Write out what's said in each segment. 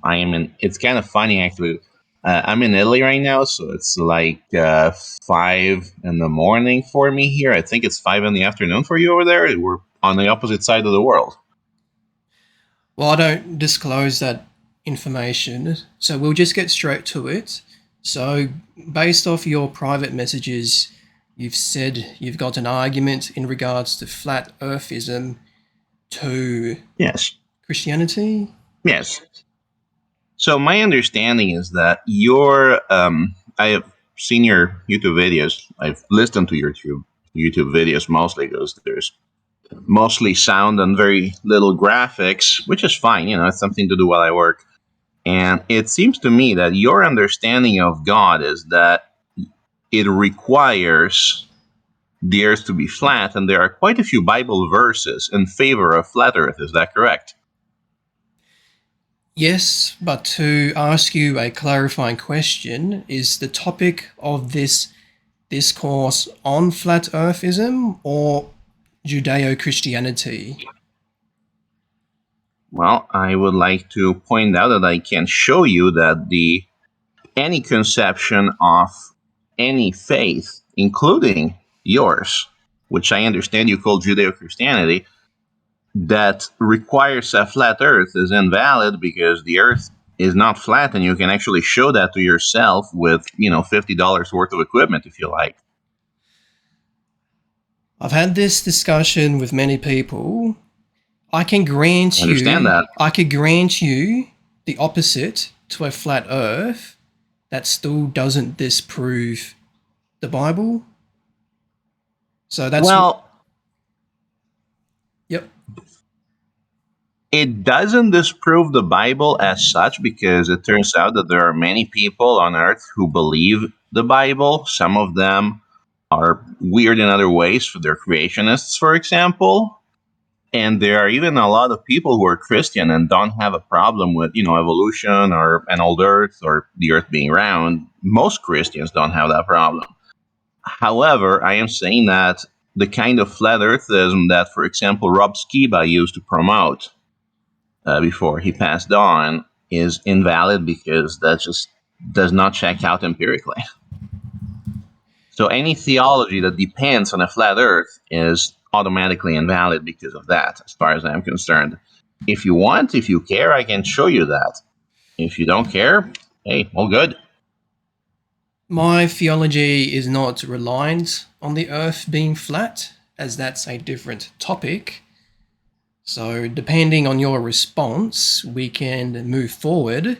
I am in. It's kind of funny actually. I'm in Italy right now, so it's like 5 in the morning for me here. I think it's 5 in the afternoon for you over there. We're on the opposite side of the world. Well, I don't disclose that information, so we'll just get straight to it. So, based off your private messages, you've said you've got an argument in regards to flat earthism to Yes. Christianity. Yes. So my understanding is that I have seen your YouTube videos. I've listened to your YouTube videos mostly because there's mostly sound and very little graphics, which is fine. It's something to do while I work. And it seems to me that your understanding of God is that it requires the earth to be flat, and there are quite a few Bible verses in favor of flat earth. Is that correct? Yes, but to ask you a clarifying question, is the topic of this discourse on flat earthism or Judeo-Christianity? Well, I would like to point out that I can show you that any conception of any faith, including yours, which I understand you call Judeo-Christianity, that requires a flat earth is invalid because the earth is not flat, and you can actually show that to yourself with, $50 worth of equipment if you like. I've had this discussion with many people. I can grant I understand you, that. I could grant you the opposite to a flat earth that still doesn't disprove the Bible. So that's yep. It doesn't disprove the Bible as such, because it turns out that there are many people on earth who believe the Bible. Some of them are weird in other ways. They're creationists, for example. And there are even a lot of people who are Christian and don't have a problem with, evolution or an old earth or the earth being round. Most Christians don't have that problem. However, I am saying that the kind of flat earthism that, for example, Rob Skiba used to promote before he passed on is invalid because that just does not check out empirically. So any theology that depends on a flat earth is automatically invalid because of that, as far as I'm concerned. If you care, I can show you that. If you don't care, hey, all good. My theology is not reliant on the earth being flat, as that's a different topic. So, depending on your response, we can move forward.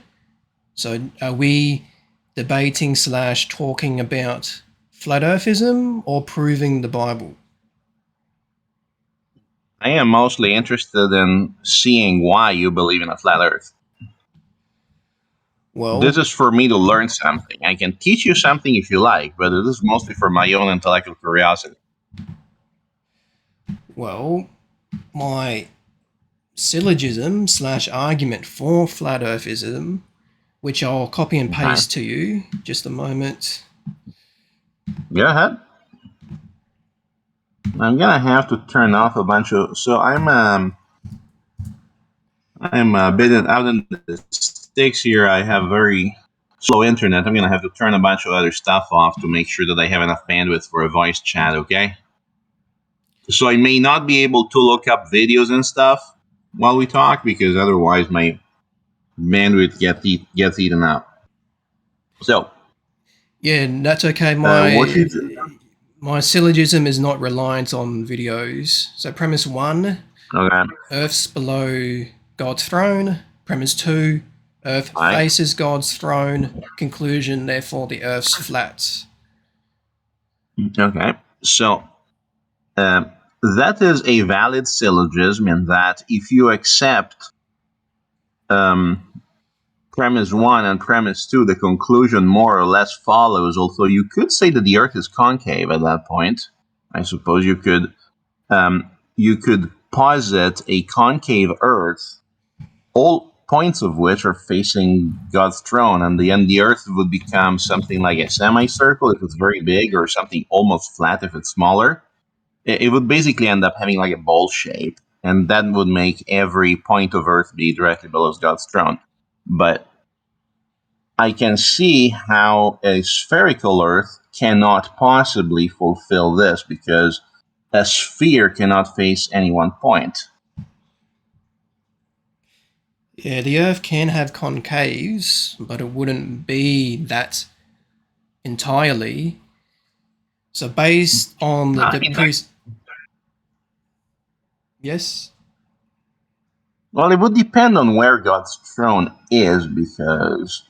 So, are we debating / talking about flat earthism or proving the Bible? I am mostly interested in seeing why you believe in a flat earth. This Well, is for me to learn something. I can teach you something if you like, but it is mostly for my own intellectual curiosity. well, my syllogism / argument for flat earthism, which I'll copy and Okay. paste to you. Just a moment. Go ahead. I'm gonna have to turn off a bunch of. So I'm a bit out in the sticks here. I have very slow internet. I'm gonna have to turn a bunch of other stuff off to make sure that I have enough bandwidth for a voice chat. Okay. So I may not be able to look up videos and stuff while we talk, because otherwise my bandwidth gets eaten up. So Yeah, that's okay. what you My syllogism is not reliant on videos. So premise 1, okay? Earth's below God's throne. Premise 2, Earth All right. faces God's throne. Conclusion, therefore the Earth's flat. Okay. So that is a valid syllogism, in that if you accept premise 1 and premise 2, the conclusion more or less follows. Although you could say that the Earth is concave at that point. I suppose you could posit a concave Earth, all points of which are facing God's throne, and the Earth would become something like a semicircle if it's very big, or something almost flat if it's smaller. It would basically end up having like a bowl shape, and that would make every point of Earth be directly below God's throne. But I can see how a spherical Earth cannot possibly fulfill this because a sphere cannot face any one point. Yeah, the Earth can have concaves, but it wouldn't be that entirely. So based on I the mean, yes. well, it would depend on where God's throne is because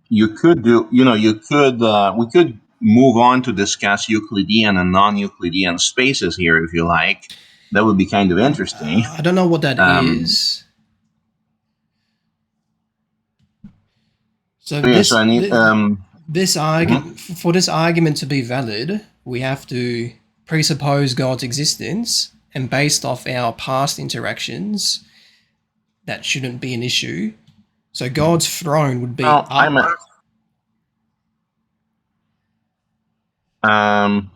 you could do, we could move on to discuss Euclidean and non-Euclidean spaces here if you like. That would be kind of interesting. I don't know what that Um, is. So yeah, so I need, this mhm. argument, for this argument to be valid, we have to presuppose God's existence, and based off our past interactions, that shouldn't be an issue. So God's throne would be Well, up. um,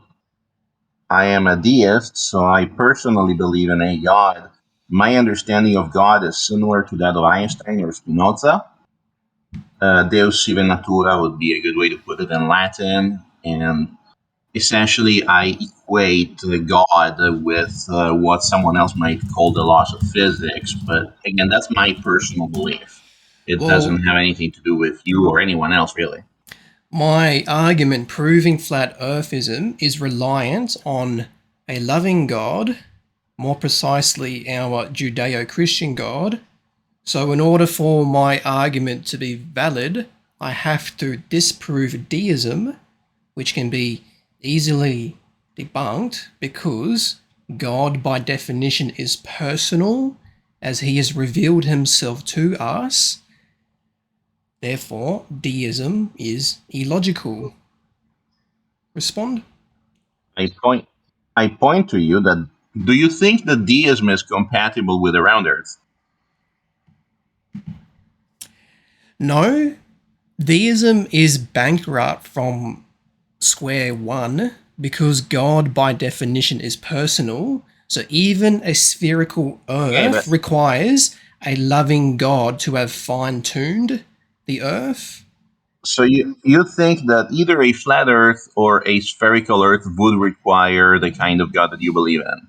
I am a deist, so I personally believe in a God. My understanding of God is similar to that of Einstein or Spinoza. Deus sive natura would be a good way to put it in Latin, and essentially I equate God with what someone else might call the laws of physics. But again, that's my personal belief. It Well, doesn't have anything to do with you or anyone else, really. my argument proving flat earthism is reliant on a loving God, more precisely our Judeo Christian God. So, in order for my argument to be valid, I have to disprove deism, which can be easily debunked because God, by definition, is personal as he has revealed himself to us. Therefore, deism is illogical. Respond? I point, I point to you that do you think that deism is compatible with the round Earth? No, deism is bankrupt from square one because God, by definition, is personal. So even a spherical Okay, earth but requires a loving God to have fine tuned the earth. so you think that either a flat Earth or a spherical Earth would require the kind of God that you believe in,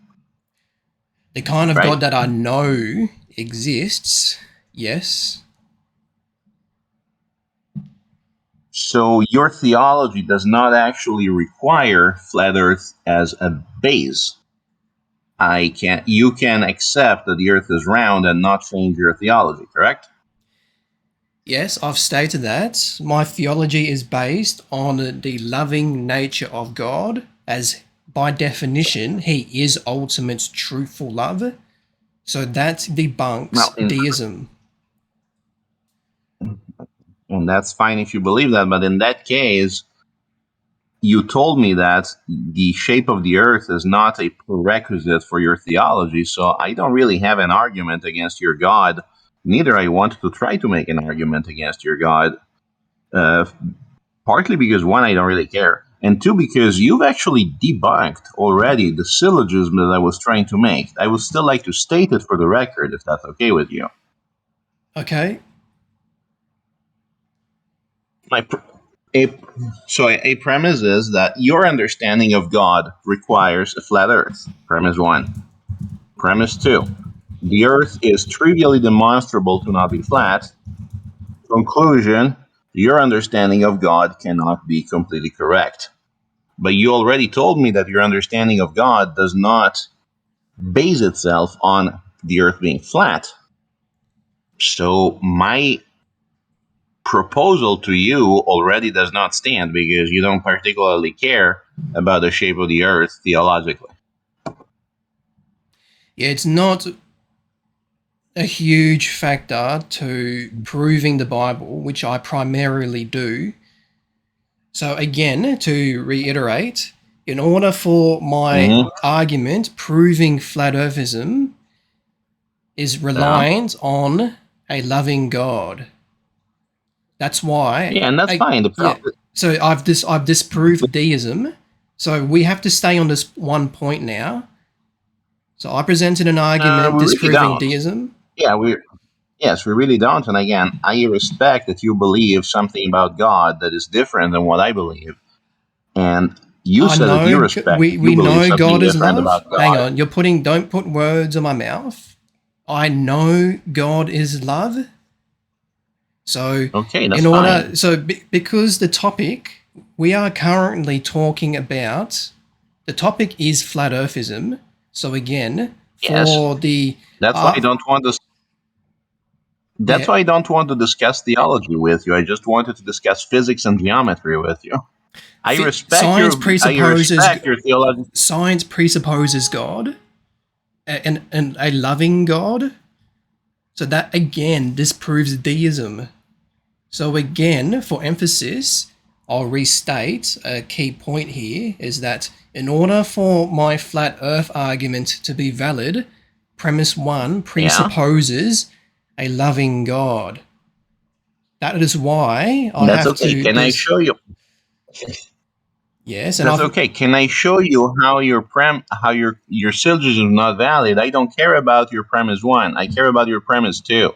The kind of right? God that I know exists, yes. So your theology does not actually require flat Earth as a base. You can accept that the Earth is round and not change your theology, correct? Yes, I've stated that. My theology is based on the loving nature of God, as by definition, he is ultimate truthful love. So that Well, debunks deism. and that's fine if you believe that, but in that case, you told me that the shape of the Earth is not a prerequisite for your theology, so I don't really have an argument against your God. Neither I want to try to make an argument against your God. Uh, Partly because one, I don't really care, and two, because you've actually debunked already the syllogism that I was trying to make. I would still like to state it for the record, if that's okay with you. Okay? My pr- a, a premise is that your understanding of God requires a flat Earth. Premise one. Premise two. The Earth is trivially demonstrable to not be flat. Conclusion. Your understanding of God cannot be completely correct. But you already told me that your understanding of God does not base itself on the Earth being flat. So my proposal to you already does not stand because you don't particularly care about the shape of the Earth theologically. Yeah, it's not a huge factor to proving the Bible, which I primarily do. So, again, to reiterate, in order for my Mm-hmm. argument proving flat earthism is Yeah. reliant on a loving God. That's why Yeah, and that's fine. yeah. So I've disproved deism. So we have to stay on this one point now. So I presented an argument We really disproving don't. deism. Yeah, we. Yes, we really don't. And again, I respect that you believe something about God that is different than what I believe. And you I said that you know respect that you we believe know something God is different about love. Hang God. on, don't put words in my mouth. I know God is love. So Okay, that's fine. because the topic we are currently talking about, the topic is flat earthism. So again, Yes, for the that's why I don't want to. That's yeah, why I don't want to discuss theology with you. I just wanted to discuss physics and geometry with you. I respect science your. I presupposes respect your theology. science presupposes God and a loving God. So that again disproves deism. So again, for emphasis, I'll restate a key point here is that in order for my flat earth argument to be valid, premise 1 Yeah, presupposes a loving God. That is why I that's have okay. to Can I this show you? yes, and That's I've okay. Can I show you how your syllogism is not valid? I don't care about your premise one. I care about your premise two.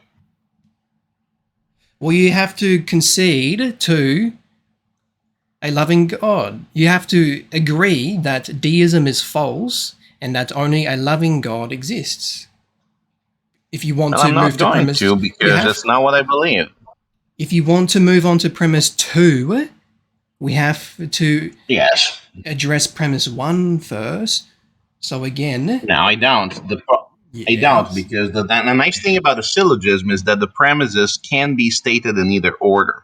well you have to concede to a loving God. You have to agree that deism is false and that only a loving God exists. If you want Well, to I'm move not to going premise, to you because have. that's not what I believe. If you want to move on to premise 2, we have to Yes. address premise 1 first. So again, No, I don't. I don't yes. because the nice thing about a syllogism is that the premises can be stated in either order.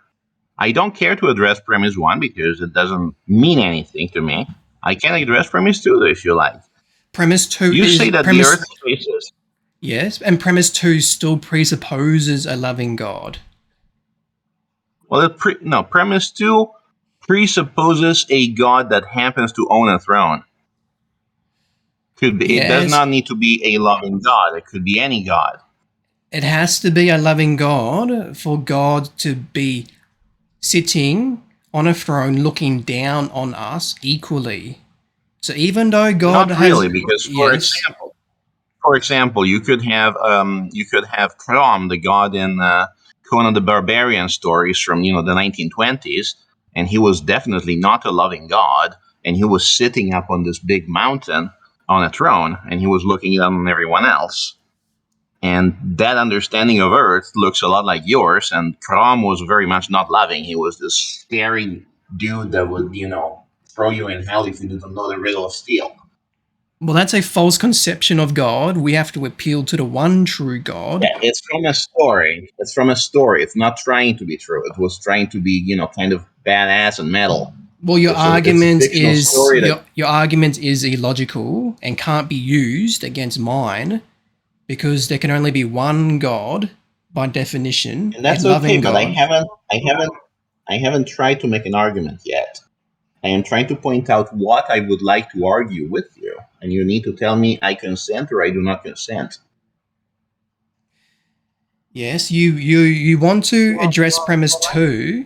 I don't care to address premise one because it doesn't mean anything to me. I can address premise two if you like. Premise 2 You is say that the Earth premise spaces. yes, and premise 2 still presupposes a loving God. Well, no, premise two presupposes a god that happens to own a throne. Could be. It does Yes, not need to be a loving god. It could be any god. it has to be a loving God for God to be sitting on a throne looking down on us equally. So even though God Not really, has because yes, for example, you could have Krom, the god in Conan the Barbarian stories from the 1920s, and he was definitely not a loving god, and he was sitting up on this big mountain on a throne, and he was looking down on everyone else. And that understanding of Earth looks a lot like yours. And Krom was very much not loving. He was this scary dude that would, throw you in hell if you didn't know the riddle of steel. well, that's a false conception of God. We have to appeal to the one true God. Yeah, it's from a story. It's from a story. It's not trying to be true. It was trying to be, kind of badass and metal. Well, It's a fictional story that, your argument is illogical and can't be used against mine because there can only be one God by definition, and a that's okay. loving But God. I haven't tried to make an argument yet. I am trying to point out what I would like to argue with you, and you need to tell me I consent or I do not consent. Yes, you want to address premise 2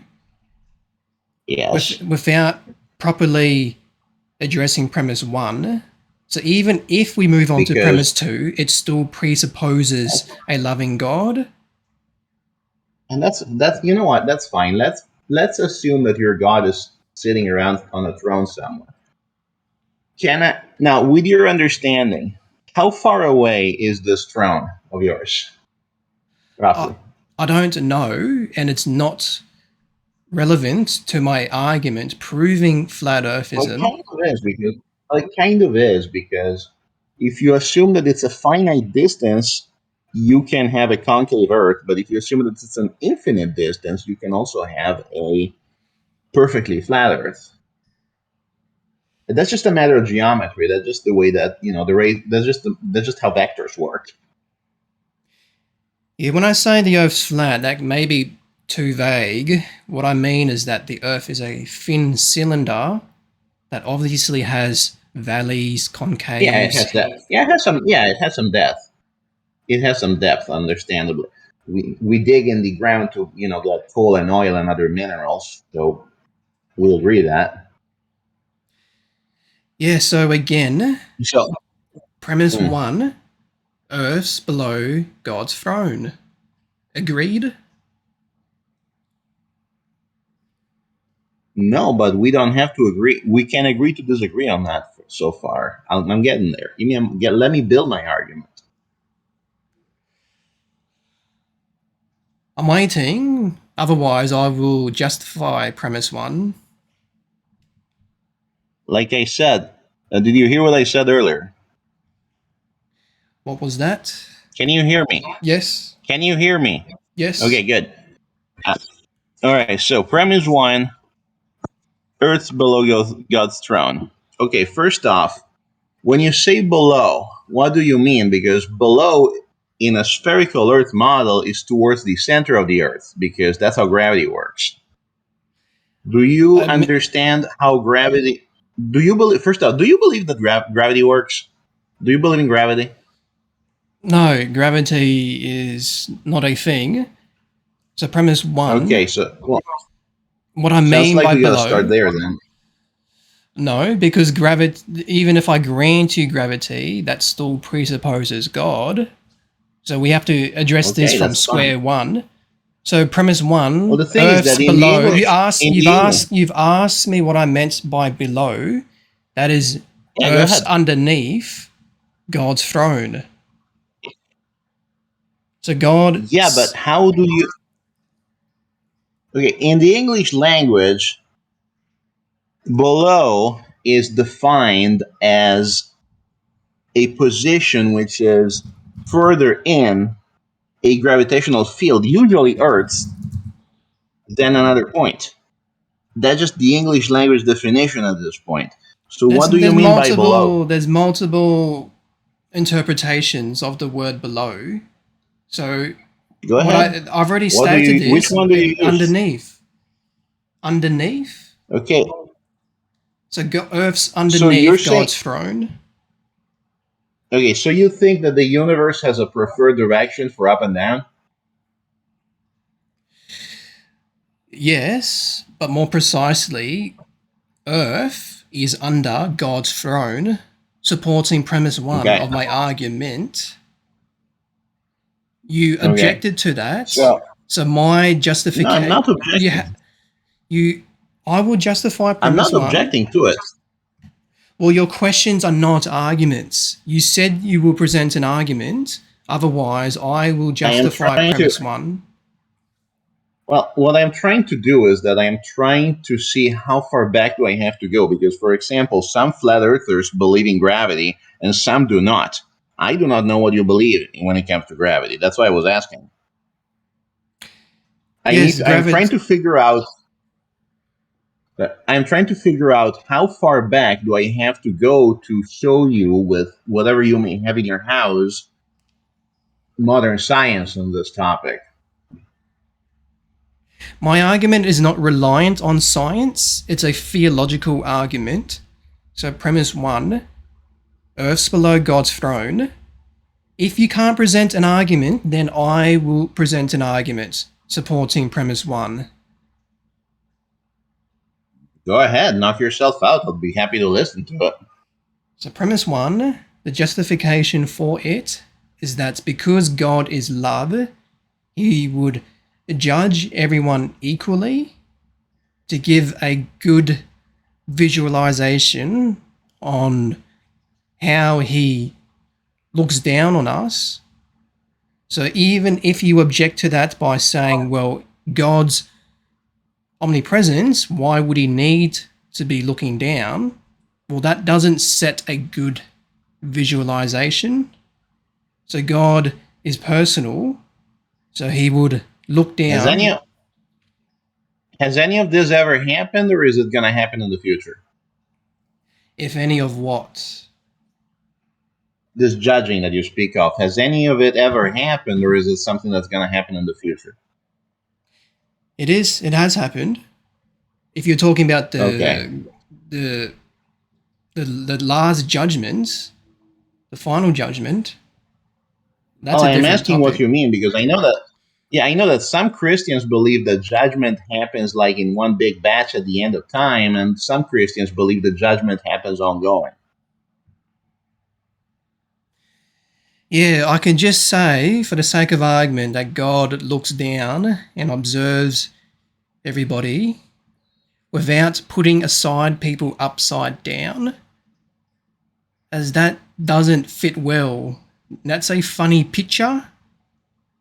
Yes, without properly addressing premise 1. So even if we move on to because premise 2, it still presupposes a loving God. and that's you know what, that's fine. Let's assume that your god is sitting around on a throne somewhere. Can I now, with your understanding, how far away is this throne of yours, I, roughly? I don't know, and it's not relevant to my argument proving flat Well, it earthism. kind of is because if you assume that it's a finite distance, you can have a concave Earth. But if you assume that it's an infinite distance, you can also have a perfectly flat Earth. And that's just a matter of geometry. That's just the way that the rate. That's just how vectors work. Yeah, when I say the Earth's flat, that may be too vague. What I mean is that the Earth is a thin cylinder that obviously has valleys, Yeah, it concaves. has that. Yeah, it has some. Yeah, it has some depth. It has some depth, understandably. We dig in the ground to get coal and oil and other minerals, so we'll agree that. Yeah, so again, So, premise mm, 1, Earth's below God's throne. Agreed? No, but we don't have to agree. We can agree to disagree on that so far. I'm getting there. Let me build my argument. I'm waiting. Otherwise, I will justify premise one. Like I said, did you hear what I said earlier? What was that? Can you hear me? Yes. Can you hear me? Yes. Okay, good. Uh, all right, so premise one, Earth's below God's throne. Okay, first off, when you say below, what do you mean? Because below in a spherical Earth model is towards the center of the Earth, because that's how gravity works. Do you understand how gravity? Do you believe? First off, do you believe that gravity works? Do you believe in gravity? No, gravity is not a thing. So, premise one, Okay, so well, what I sounds mean like by we gotta start below, there then. no, because even if I grant you gravity, that still presupposes God. So, we have to address this Okay, from that's fine. square one. So, premise Well, one, the thing is Earth's that in the below. English, in the English, You've asked me what I meant by below. That is yeah, go Earth's ahead. underneath God's throne. So God, Yeah, but how do you? Okay, in the English language, below is defined as a position which is further in a gravitational field, usually Earth's, than another point. That's just the English language definition at this point. So, what do you mean by below? there's multiple interpretations of the word below. So Go ahead. I've already What do stated you? Which this. one do you use? Underneath. Okay. So Earth's So you're underneath saying God's throne. okay. So you think that the universe has a preferred direction for up and down? Yes, but more precisely, Earth is under God's throne, supporting premise one Okay. of my argument. You Okay. objected to that, So so my no, I'm justification. not objecting. You. I will justify I'm premise not one. objecting to it. Well, your questions are not arguments. You said you will present an argument. Otherwise, I will I am justify trying to. premise one. Well, what I'm trying to do is that I am trying to see how far back do I have to go. Because, for example, some flat earthers believe in gravity and some do not. I do not know what you believe when it comes to gravity. That's why I was asking. Yes, I'm trying gravity. to figure out. I'm trying to figure out how far back do I have to go to show you with whatever you may have in your house modern science on this topic. My argument is not reliant on science. It's a theological argument. So, premise one: Earth's below God's throne. If you can't present an argument, then I will present an argument supporting premise one. Go ahead, knock yourself out. I'll be happy to listen to it. So, premise one, the justification for it is that because God is love, he would judge everyone equally to give a good visualization on how he looks down on us. So, even if you object to that by saying, well, God's omnipresence, why would he need to be looking down? Well, that doesn't set a good visualization. So God is personal, so he would look Has any down. has any of this ever happened, or is it going to happen in the future? If any of what? This judging that you speak of, has any of it ever happened, or is it something that's going to happen in the future? It has happened. If you're talking about Okay. the the last judgment, the final judgment, that's Well, a I'm different asking what topic. you mean because I know that. Yeah, I know that some Christians believe that judgment happens like in one big batch at the end of time, and some Christians believe that judgment happens ongoing. Yeah, I can just say, for the sake of argument, that God looks down and observes everybody without putting aside people upside down, as that doesn't fit well. That's a funny picture.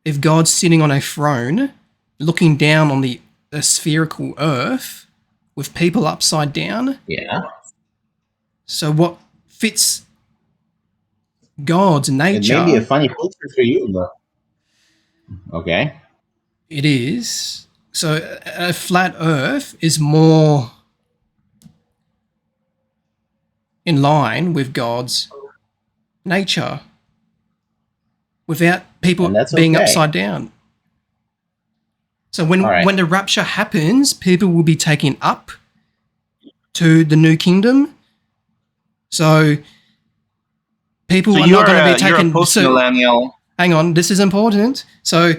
If God's sitting on a throne, looking down on the spherical earth with people upside down, Yeah. so what fits God's It may be a nature? funny picture for you, but okay. It is. So a flat earth is more in line with God's nature without And people that's being okay. upside down. So All right. when the rapture happens, people will be taken up to the new kingdom. So So people are not you're going to be you're a taken. post So millennial. hang on, this is important. So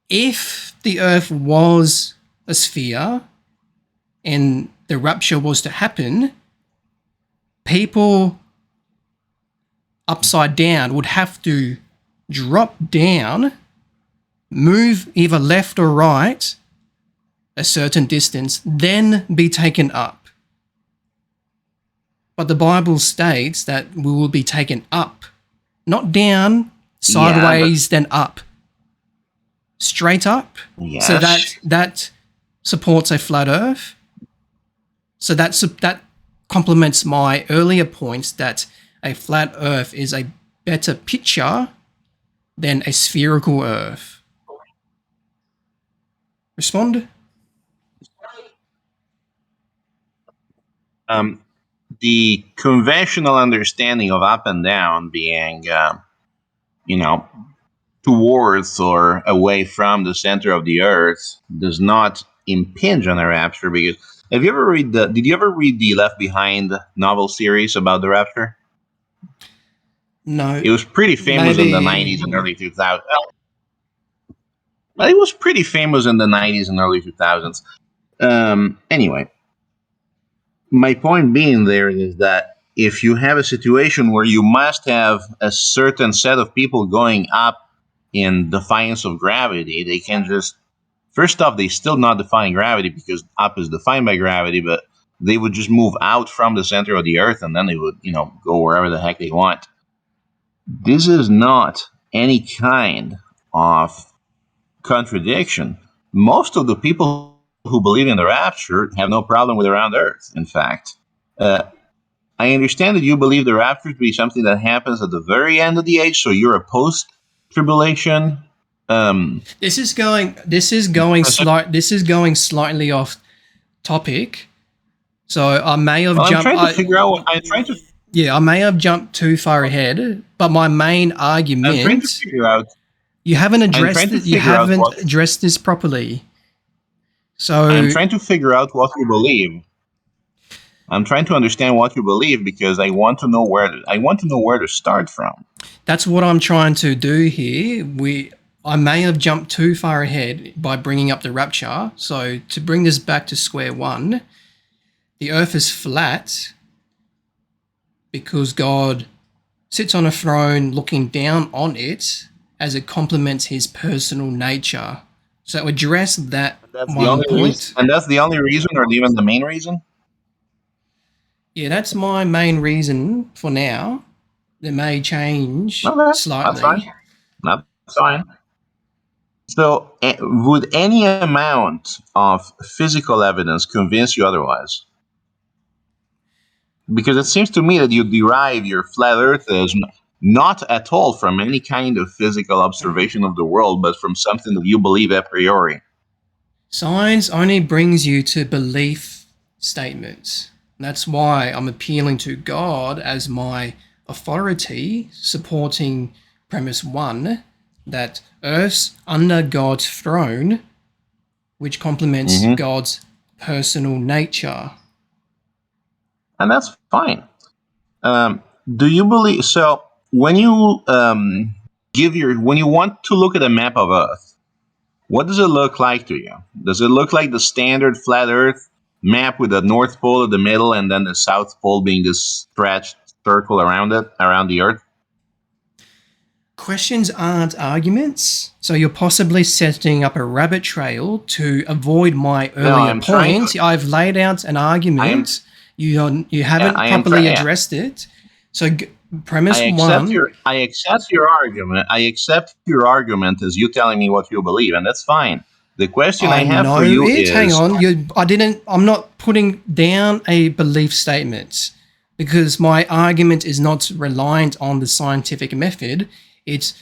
if the earth was a sphere and the rapture was to happen, people upside down would have to drop down, move either left or right a certain distance, then be taken up. But the Bible states that we will be taken up, not down, Yeah, but sideways, then up, straight up. So yes. that supports a flat Earth. So that complements my earlier points that a flat Earth is a better picture than a spherical Earth. Respond? Um, the conventional understanding of up and down being, you know, towards or away from the center of the earth does not impinge on a rapture. Because have you ever read the? Did you ever read the Left Behind novel series about the rapture? No. It was pretty famous in the '90s and Maybe. early 2000s. Well, it was pretty famous in the '90s and early 2000s. Anyway, my point being there is that if you have a situation where you must have a certain set of people going up in defiance of gravity, they can just first off they still not defying gravity because up is defined by gravity, but they would just move out from the center of the earth and then they would go wherever the heck they want. This is not any kind of contradiction. Most of the people who believe in the rapture have no problem with around earth. In fact, uh, I understand that you believe the rapture to be something that happens at the very end of the age, so you're a post tribulation. Um, This is going slightly off topic. So I may have well, I'm jumped. trying to figure out. I'm trying to. I may have jumped too far ahead. But my main I'm trying to argument, figure out. you haven't I'm addressed trying to it. You figure out haven't what. addressed this properly. I'm So trying to figure out what you believe. I'm trying to understand what you believe because I want to know where. I want to know where to start from. that's what I'm trying to do here. I may have jumped too far ahead by bringing up the rapture. So to bring this back to square one, the Earth is flat because God sits on a throne looking down on it as it complements his personal nature. So address that That's the one only reason. point. And that's the only reason, or even the main reason. Yeah, that's my main reason for now. It may change Okay, that's fine. slightly. That's fine. So, would any amount of physical evidence convince you otherwise? Because it seems to me that you derive your flat earthism not at all from any kind of physical observation of the world, but from something that you believe a priori. Science only brings you to belief statements. That's why I'm appealing to God as my authority, supporting premise one that Earth's under God's throne, which complements Hmm. God's personal nature. And that's fine. Um, do you believe so? When you when you want to look at a map of Earth, what does it look like to you? Does it look like the standard flat Earth map with the North Pole in the middle and then the South Pole being this stretched circle around it, around the Earth? Questions aren't arguments, so you're possibly setting up a rabbit trail to avoid my No, earlier I'm trying to. point. I've laid out an I am. argument. You Yeah, haven't I am properly trying. Yeah, addressed it. So, premise one, I accept your argument. I accept your argument as you telling me what you believe, and that's fine. The question I I have for know you it. Hang is on. I'm not putting down a belief statement because my argument is not reliant on the scientific method. It's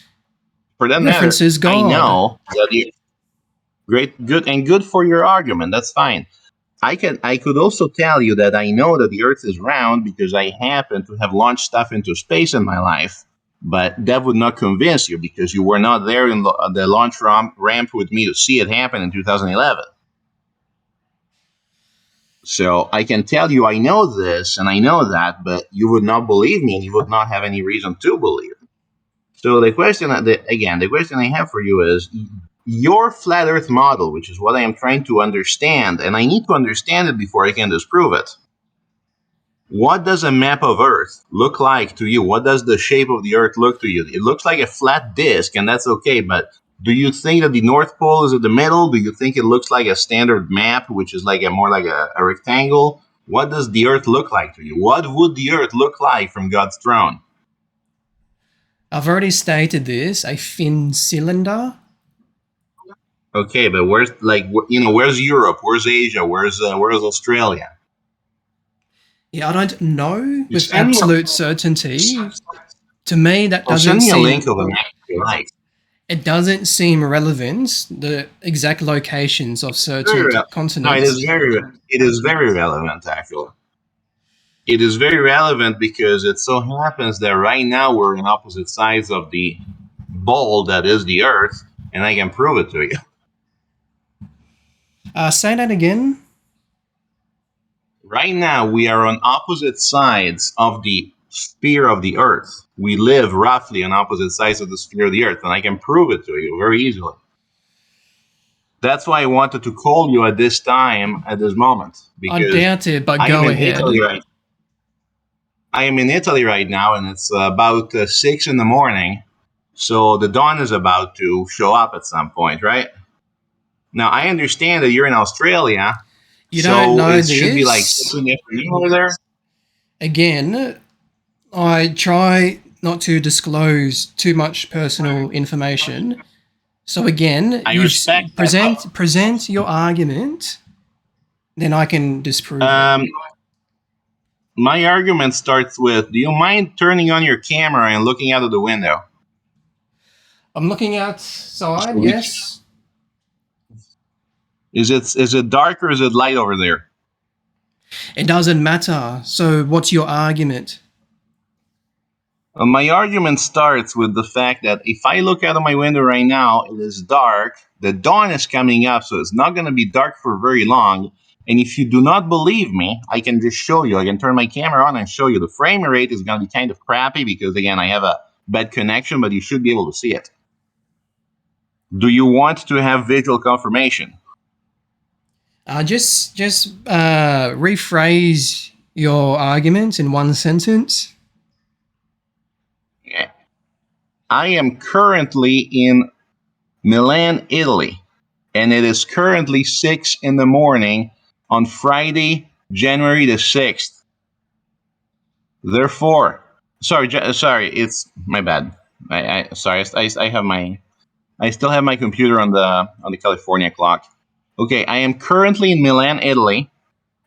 for that matter, references I God. know that you great, good, and good for your argument. That's fine. I could also tell you that I know that the Earth is round because I happen to have launched stuff into space in my life. But that would not convince you because you were not there in the launch ramp with me to see it happen in 2011. So I can tell you I know this and I know that, but you would not believe me and you would not have any reason to believe. So the question I have for you is your flat Earth model, which is what I am trying to understand, and I need to understand it before I can disprove it. What does a map of Earth look like to you? What does the shape of the Earth look to you? It looks like a flat disk, and that's okay. But do you think that the North Pole is at the middle? Do you think it looks like a standard map, which is like a more like a rectangle? What does the Earth look like to you? What would the Earth look like from God's throne? I've already stated this, a thin cylinder. Okay, but where's where's Europe? Where's Asia? Where's Australia? Yeah, I don't know You with send me absolute certainty. To me, that send doesn't me a link seem of a map if you like. it doesn't seem relevant, the exact locations of certain No, continents. it is very relevant actually. It is very relevant because it so happens that right now we're in opposite sides of the ball that is the Earth, and I can prove it to you. Say that again. Right now we are on opposite sides of the sphere of the Earth. We live roughly on opposite sides of the sphere of the Earth, and I can prove it to you very easily. That's why I wanted to call you at this time, at this moment, I because doubt it, but I am go in Italy ahead. right. I am in Italy right now, and it's about 6 in the morning. So the dawn is about to show up at some point, right? Now I understand that you're in Australia, You don't so know it should be like this. 6 in the afternoon over there. Again, I try not to disclose too much personal information. So again, I respect that. present your argument, then I can disprove it. My argument starts with: do you mind turning on your camera and looking out of the window? I'm looking outside, yes. Is it dark or is it light over there? It doesn't matter. So what's your argument? My argument starts with the fact that if I look out of my window right now, it is dark. The dawn is coming up, so it's not going to be dark for very long. And if you do not believe me, I can just show you. I can turn my camera on and show you. The frame rate is going to be kind of crappy because, again, I have a bad connection, but you should be able to see it. Do you want to have visual confirmation? Just rephrase your argument in one sentence. Yeah. I am currently in Milan, Italy, and it is currently 6 in the morning on Friday, January the 6th. Therefore, sorry, it's my bad. I have I still have my computer on the California clock. Okay, I am currently in Milan, Italy,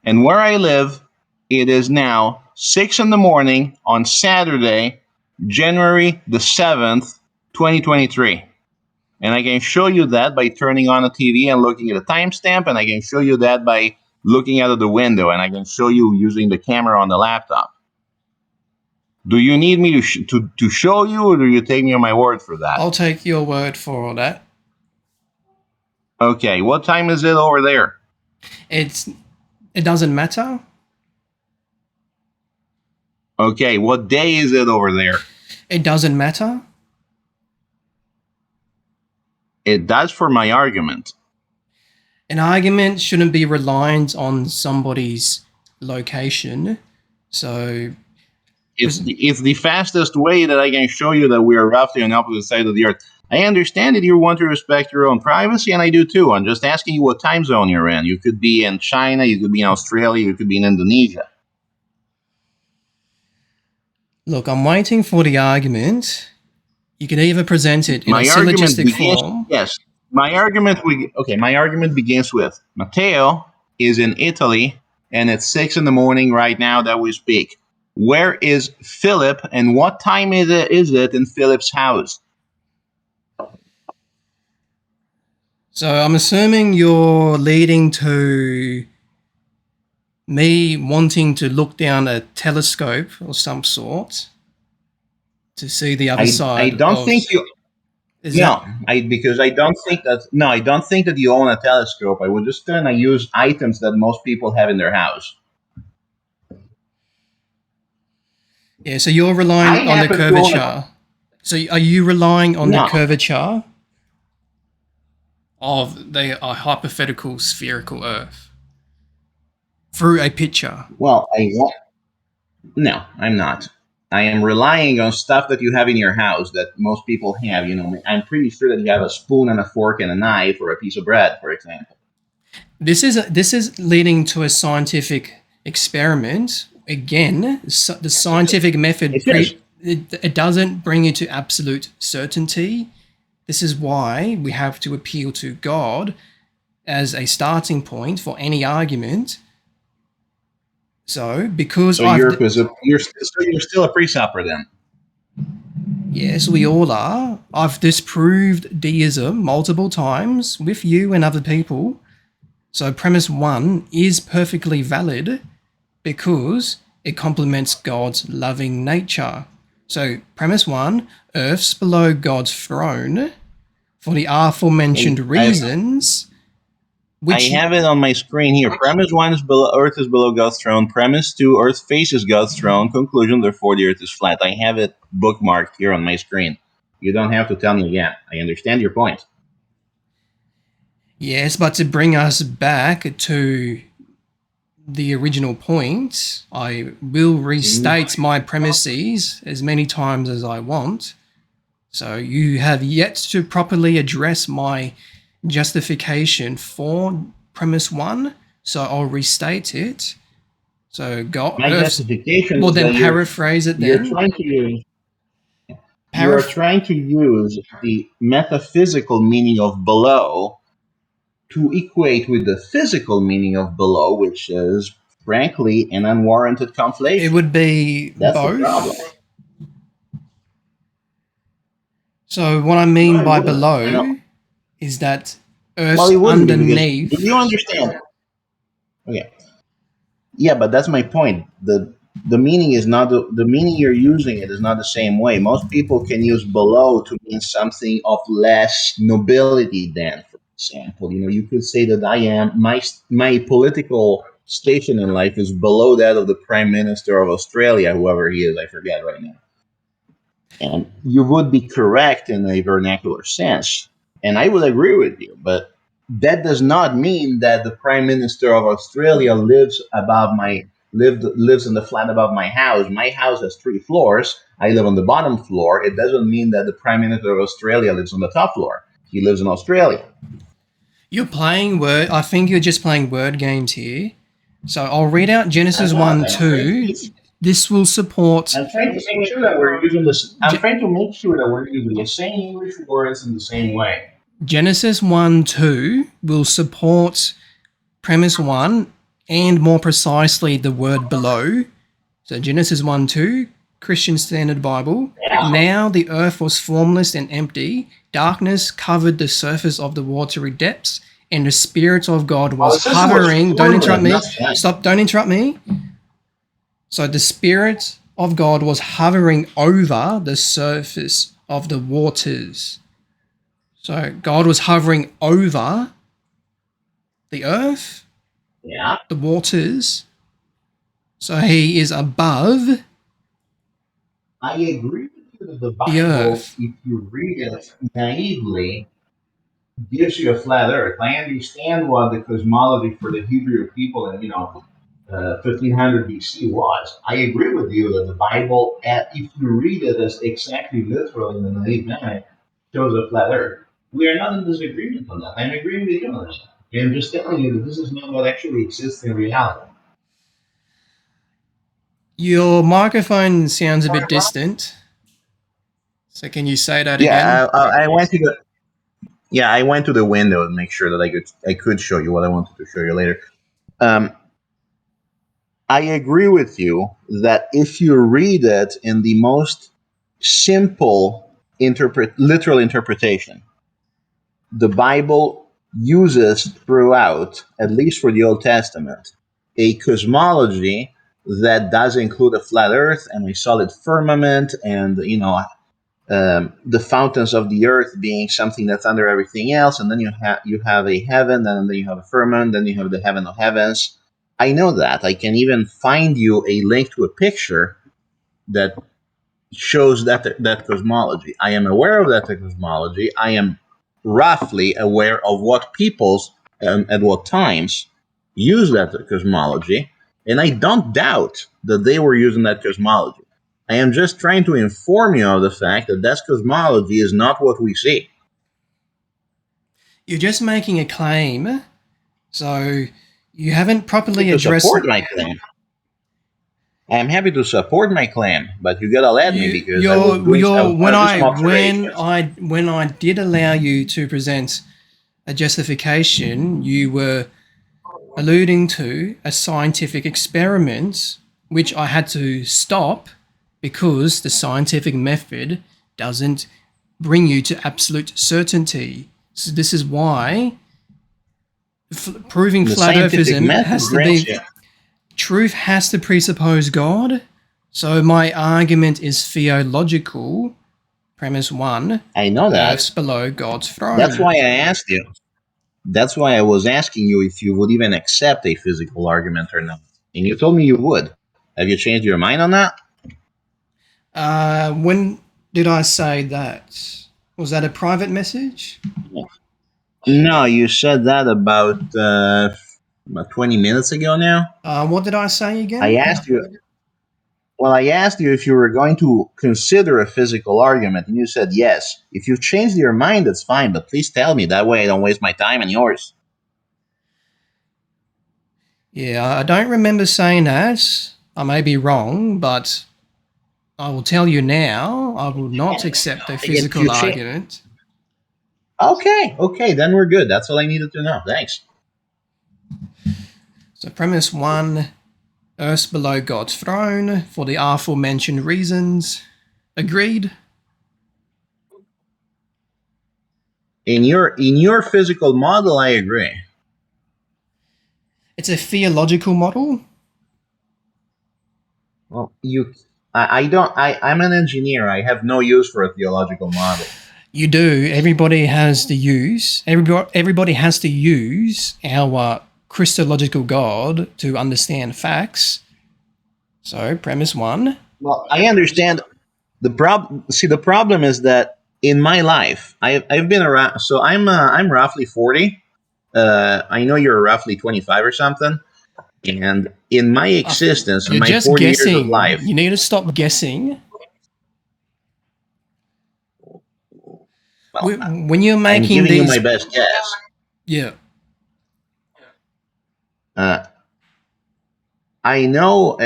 and where I live, it is now 6 in the morning on Saturday, January the 7th, 2023. And I can show you that by turning on a TV and looking at a timestamp, and I can show you that by looking out of the window, and I can show you using the camera on the laptop. Do you need me to show you, or do you take me on my word for that? I'll take your word for that. Okay, what time is it over there? It doesn't matter. Okay, what day is it over there? It doesn't matter. It does for my argument. An argument shouldn't be reliant on somebody's location. So Because it's the fastest way that I can show you that we are roughly on the opposite side of the earth. I understand that you want to respect your own privacy, and I do too. I'm just asking you what time zone you're in. You could be in China, you could be in Australia, you could be in Indonesia. look, I'm waiting for the argument. You can either present it in a My argument syllogistic begins. form. Yes, my argument. Okay. My argument begins with Matteo is in Italy, and it's 6 in the morning right now that we speak. Where is Philip, and what time is it in Philip's house? So I'm assuming you're leading to me wanting to look down a telescope or some sort to see the other I side don't of. think you. Is that. No, I don't think that. No, I don't think that you own a telescope. I would just kind of use items that most people have in their house. Yeah, so you're I relying on the happen to own a. curvature. So are you relying on the No, curvature of the hypothetical spherical Earth through a picture? well, no, I'm not. I am relying on stuff that you have in your house that most people have. I'm pretty sure that you have a spoon and a fork and a knife or a piece of bread, for example. This is leading to a scientific experiment. Again, the scientific method It is. it doesn't bring you to absolute certainty. This is why we have to appeal to God as a starting point for any argument. So, because So you're still a pre-supper then. yes, we all are. I've disproved deism multiple times with you and other people. So, premise one is perfectly valid because it complements God's loving nature. So, premise one, Earth's below God's throne for the aforementioned I, reasons, I which have it on my screen here. Premise one is below Earth is below God's throne. Premise two, Earth faces God's throne. Conclusion, therefore the Earth is flat. I have it bookmarked here on my screen. You don't have to tell me again. I understand your point. yes, but to bring us back to the original point, I will restate my premises as many times as I want. So you have yet to properly address my justification for premise one. So I'll restate it. So God, My Earth's. justification Well, is then that paraphrase it. you're Then trying to use you're paraph. trying to use the metaphysical meaning of below to equate with the physical meaning of below, which is frankly an unwarranted It conflation. would be That's the problem. both. So what I mean No, it by wouldn't. I know. below is that Well, Earth's it wouldn't be because do underneath. you understand? Okay. Yeah, but that's my point. The meaning is not the meaning you're using it is not the same way. Most people can use below to mean something of less nobility than, for example. You could say that my political station in life is below that of the Prime Minister of Australia, whoever he is, I forget right now. And you would be correct in a vernacular sense. And I would agree with you, but that does not mean that the Prime Minister of Australia lives in the flat above my house. My house has 3 floors. I live on the bottom floor. It doesn't mean that the Prime Minister of Australia lives on the top floor. He lives in Australia. You're playing word. I think you're just playing word games here. So I'll read out I'm Genesis not. 1 2. This will support. I'm trying to make sure that we're using this. I'm trying to make sure that we're using the same English words in the same way. Genesis 1 2 will support premise 1 and more precisely the word below. So Genesis 1 2, Christian Standard Bible. Yeah. Now the earth was formless and empty. Darkness covered the surface of the watery depths, and the Spirit of God Well, the was system was hovering. Don't formless, interrupt me. not flat. Stop, don't interrupt me. So the Spirit of God was hovering over the surface of the waters. So God was hovering over the earth, Yeah. the waters. So he is above I agree with you that the the Bible, earth. if you read it naively, gives you a flat earth. I understand what the cosmology for the Hebrew people and 1500 BC was. I agree with you that the Bible, if you read it as exactly literal in the naive manner, shows a flat earth. We are not in disagreement on that. I'm agreeing with you on that. I'm just telling you that this is not what actually exists in reality. Your microphone sounds a bit distant. So can you say that again? I went to the I went to the window to make sure that I could show you what I wanted to show you later. Um, I agree with you that if you read it in the most simple literal interpretation, the Bible uses throughout, at least for the Old Testament, a cosmology that does include a flat Earth and a solid firmament, and the fountains of the earth being something that's under everything else, and then you have a heaven, and then you have a firmament, then you have the heaven of heavens. I know that. I can even find you a link to a picture that shows that cosmology. I am aware of that cosmology. I am roughly aware of what peoples at what times use that cosmology, and I don't doubt that they were using that cosmology. I am just trying to inform you of the fact that that cosmology is not what we see. You're just making a claim, so you haven't properly To addressed. support my claim, I am happy to support my claim, but you gotta let me because I was going to do some observations. When I did allow you to present a justification, you were alluding to a scientific experiment which I had to stop because the scientific method doesn't bring you to absolute certainty. So this is why proving The flat scientific earthism method has to brings be you. truth has to presuppose God. So my argument is theological. Premise one: I know that. Earth's below God's That's throne. why I asked you. That's why I was asking you if you would even accept a physical argument or not. And you told me you would. Have you changed your mind on that? When did I say that? Was that a private message? No, you said that about 20 minutes ago now. What did I say I again? asked you. Well, I asked you if you were going to consider a physical argument, and you said yes. If you've changed your mind, that's fine, but please tell me. That way I don't waste my time and yours. Yeah, I don't remember saying that. I may be wrong, but I will tell you now, I will not accept a If physical you change. argument. Okay, then we're good. That's all I needed to know. Thanks. So, premise one: Earth's below God's throne for the aforementioned reasons. Agreed? In your physical model, I agree. It's a theological model. Well, I don't. I'm an engineer. I have no use for a theological model. You do. Everybody has to use. Everybody has to use our Christological God to understand facts. So, premise one. Well, I understand the problem. See, the problem is that in my life, I've been around. So I'm roughly 40. I know you're roughly 25 or something. And in my existence, in You're my just 40 years of guessing. life, You need to stop guessing. well, When you're I'm making giving you my these, best guess. yeah, Uh, I know.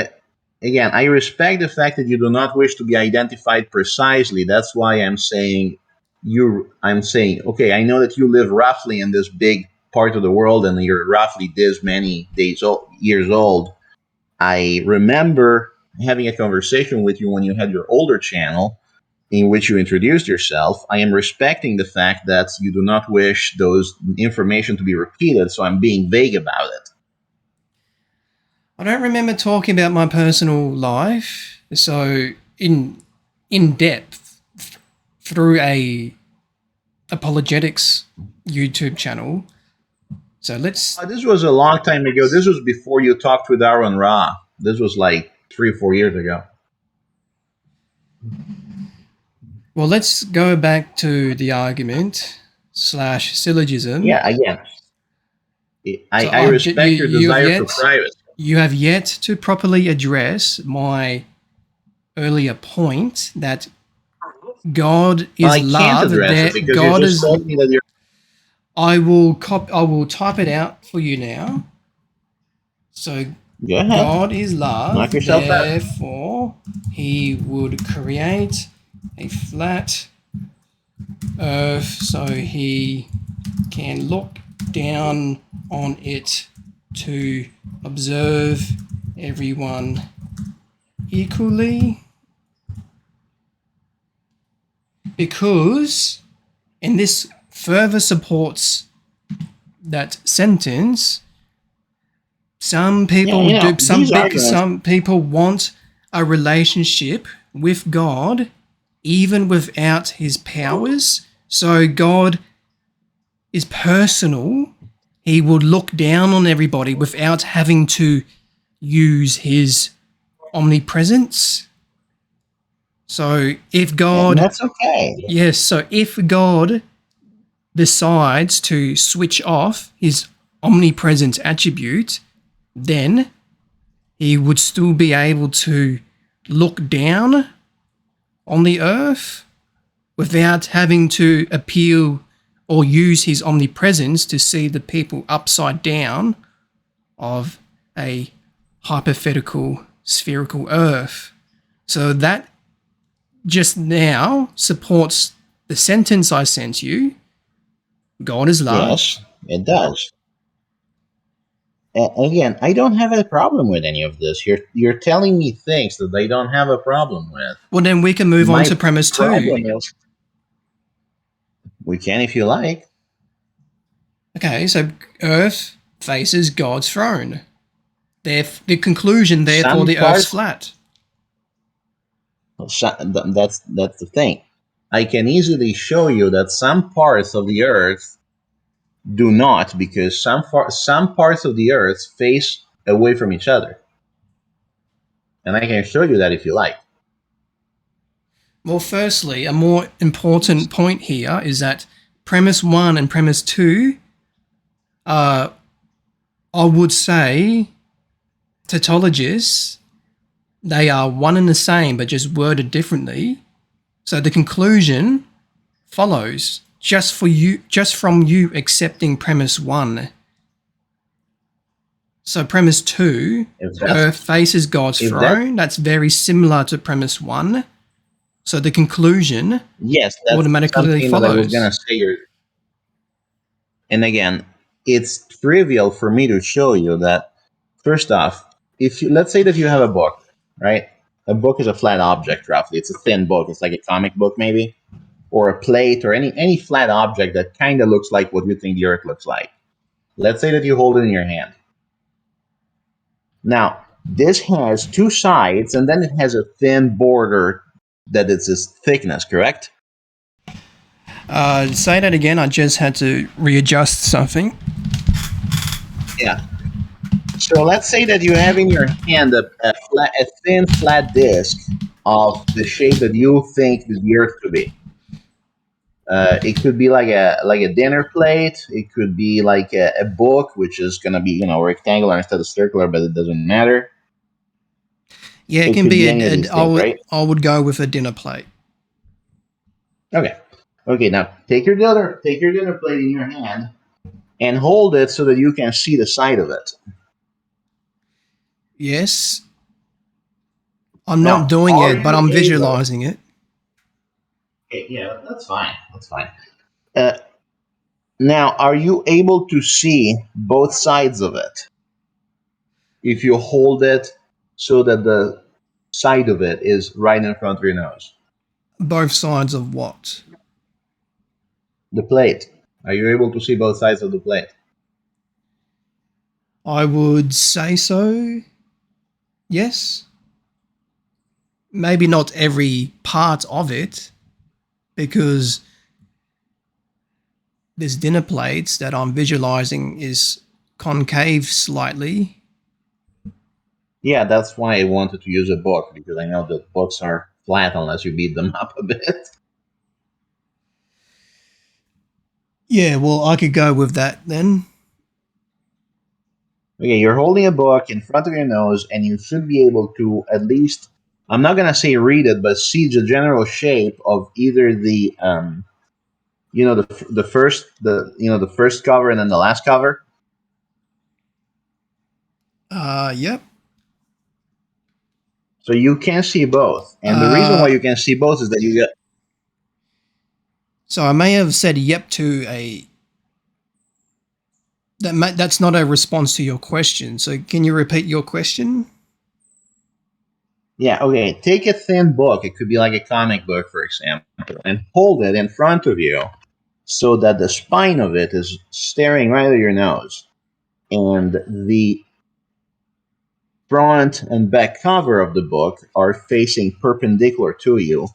Again, I respect the fact that you do not wish to be identified precisely. That's why I'm saying you. I'm saying, okay, I know that you live roughly in this big part of the world, and you're roughly this many years old. I remember having a conversation with you when you had your older channel, in which you introduced yourself. I am respecting the fact that you do not wish those information to be repeated, so I'm being vague about it. I don't remember talking about my personal life. So in depth through a apologetics YouTube channel. So let's This was a long time ago. This was before you talked with Aaron Ra. This was like 3 or 4 years ago. let's go back to the argument slash syllogism. Yeah, again, I, So I respect your you have desire for yet privacy. You have yet to properly address my earlier point that God is I can't love. address it There, because you God just is. told me that you're. I will type it out for you now. So, Go ahead. God is Knock love. yourself out. Therefore, He would create a flat Earth so He can look down on it to observe everyone equally, because, and this further supports that sentence, Yeah, you know, these arguments. some people want a relationship with God even without his powers. So God is personal. He would look down on everybody without having to use his omnipresence. So if And God, that's okay. yes, so if God decides to switch off his omnipresent attribute, then he would still be able to look down on the earth without having to appeal or use his omnipresence to see the people upside down of a hypothetical spherical earth. So that just now supports the sentence I sent you. God is love. Yes, it does. Again, I don't have a problem with any of this. You're telling me things that I don't have a problem with. Well, then we can move on My to premise two. problem is we can if you like. Okay, so Earth faces God's throne. The conclusion, therefore, Some the Earth's parts. flat. That's the thing. I can easily show you that some parts of the Earth do not, because some parts of the Earth face away from each other, and I can show you that if you like. Well, firstly, a more important point here is that premise one and premise two are, I would say, tautologists. They are one and the same, but just worded differently. So the conclusion follows just from you accepting premise one. So premise two, If that's Earth faces God's if that throne. That's very similar to premise one. So the conclusion Yes, that's automatically something that I was follows. gonna say. And again, it's trivial for me to show you that. First off, if you, let's say that you have a book, right? A book is a flat object, roughly. It's a thin book. It's like a comic book, maybe, or a plate, or any flat object that kind of looks like what you think the Earth looks like. Let's say that you hold it in your hand. Now, this has two sides, and then it has a thin border that is its thickness, correct? Say that again. I just had to readjust something. Yeah. So let's say that you have in your hand a thin, flat disc of the shape that you think the Earth to be. It could be like a dinner plate. It could be like a book, which is gonna be rectangular instead of circular, but it doesn't matter. Yeah, it It can could be be any of these things, right? I would go with a dinner plate. Okay. Okay. Now take your dinner plate in your hand and hold it so that you can see the side of it. Yes, I'm not Now, doing are it, but you I'm able? visualizing it. Okay, yeah, that's fine. That's fine. Uh, Now, are you able to see both sides of it? If you hold it so that the side of it is right in front of your nose, Both sides of what? the plate. Are you able to see both sides of the plate? I would say so. Yes. Maybe not every part of it, because this dinner plates that I'm visualizing is concave slightly. Yeah, that's why I wanted to use a book, because I know that books are flat unless you beat them up a bit. Yeah, well, I could go with that then. Okay, you're holding a book in front of your nose, and you should be able to at least, I'm not gonna say read it, but see the general shape of either the the first cover and then the last cover. Yep. So you can see both, and the reason why Uh, you can see both is that you get. so I may have said yep to a that's not a response to your question. So can you repeat your question? Yeah, okay. Take a thin book. It could be like a comic book, for example, and hold it in front of you so that the spine of it is staring right at your nose. And the front and back cover of the book are facing perpendicular to you.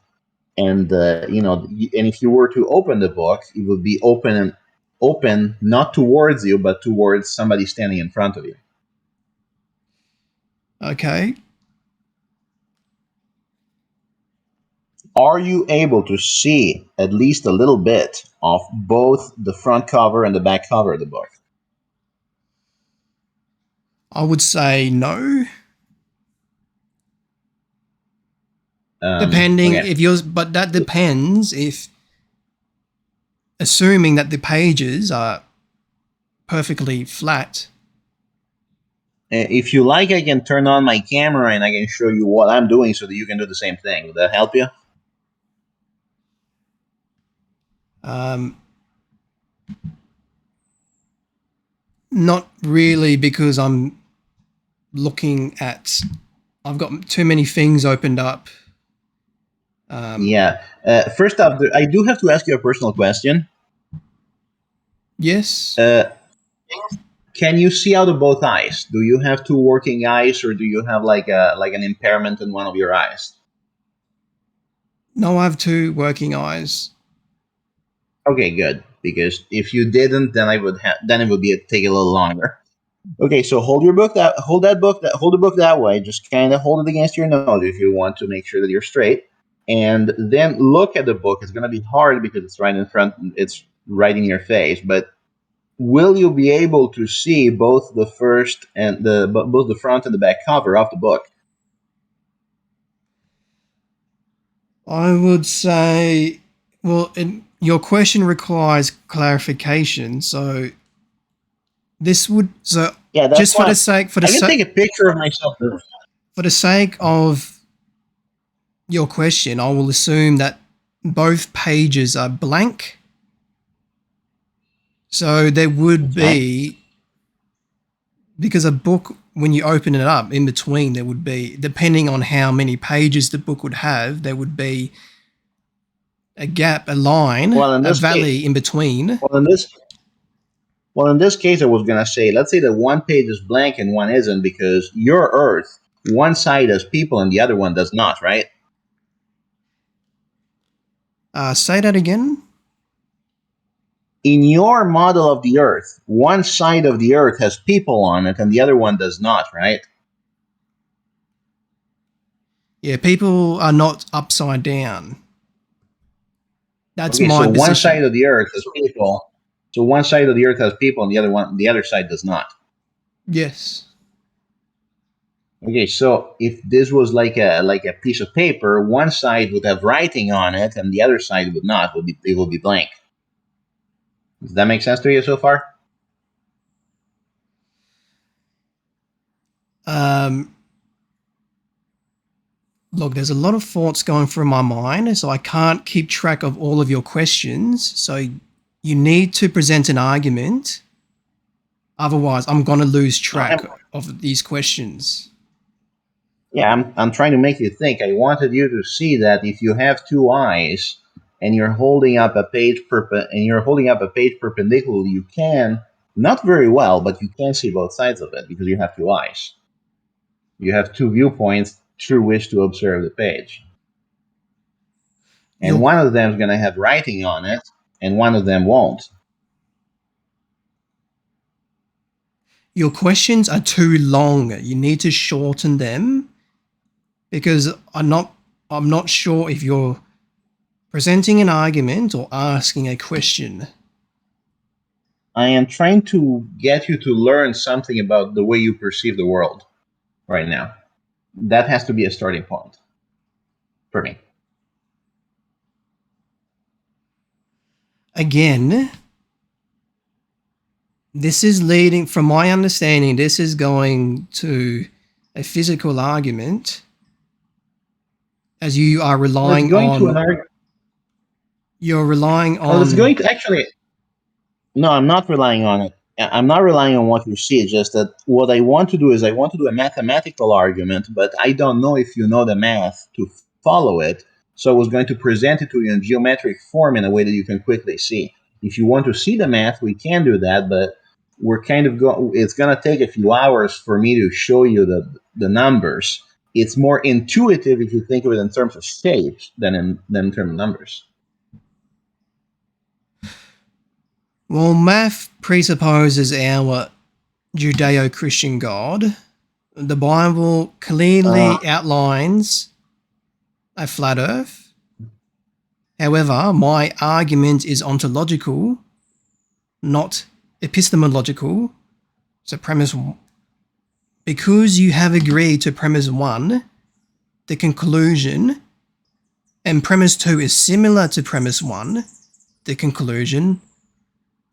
And and if you were to open the book, it would be open not towards you, but towards somebody standing in front of you. Okay. Are you able to see at least a little bit of both the front cover and the back cover of the book? I would say no. Depending Okay. if yours, but that depends if assuming that the pages are perfectly flat. If you like, I can turn on my camera and I can show you what I'm doing so that you can do the same thing. Would that help you? Um, Not really, because I'm looking at. I've got too many things opened up. Um, Yeah. First off, I do have to ask you a personal question. yes. Uh, can you see out of both eyes? Do you have two working eyes, or do you have like an impairment in one of your eyes? No, I have two working eyes. Okay, good. Because if you didn't, then then it would be take a little longer. Okay, so hold the book that way. Just kind of hold it against your nose if you want to make sure that you're straight, and then look at the book. It's going to be hard because it's right in front. It's right in your face. But will you be able to see both the first and both the front and the back cover of the book? I would say, well, your question requires clarification. So this would so Yeah, that's just why I can take a sake picture of myself. for the sake of your question, I will assume that both pages are blank. So there would Okay. be, because a book, when you open it up, in between there would be, depending on how many pages the book would have, there would be a gap, a line, Well, in a this case, valley in between. well in this Well, in this case, I was going to say, let's say that one page is blank and one isn't because your Earth, one side has people and the other one does not, right? Say that again. In your model of the Earth, one side of the Earth has people on it and the other one does not, right? Yeah, people are not upside down. That's Okay, my so one side position. of the Earth has people. So one side of the Earth has people and the other side does not. Yes. Okay, so if this was like a piece of paper, one side would have writing on it and the other side would not. It would be blank. Does that make sense to you so far? Um, Look, there's a lot of thoughts going through my mind, so I can't keep track of all of your questions. So you need to present an argument. Otherwise, I'm going to lose track of these questions. Yeah, I'm trying to make you think. I wanted you to see that if you have two eyes and you're holding up a page perpendicularly, you can not very well, but you can see both sides of it because you have two eyes. You have two viewpoints through which to observe the page, and Your one of them is going to have writing on it, and one of them won't. your questions are too long. You need to shorten them, because I'm not sure if you're presenting an argument or asking a question. I am trying to get you to learn something about the way you perceive the world right now. That has to be a starting point for me. Again, this is leading, from my understanding, this is going to a physical argument, as you are Let's relying go into an on, argument. you're relying Let's go on. into actually. No, I'm not relying on it. I'm not relying on what you see. It's just that what I want to do is I want to do a mathematical argument, but I don't know if you know the math to follow it. So I was going to present it to you in geometric form in a way that you can quickly see. If you want to see the math, we can do that, but we're kind of going. It's going to take a few hours for me to show you the numbers. It's more intuitive if you think of it in terms of shapes than in terms of numbers. Well, math presupposes our Judeo-Christian God. The Bible Uh, clearly outlines a flat earth. However, my argument is ontological, not epistemological. So because you have agreed to premise 1, the conclusion, and premise 2 is similar to premise 1, the conclusion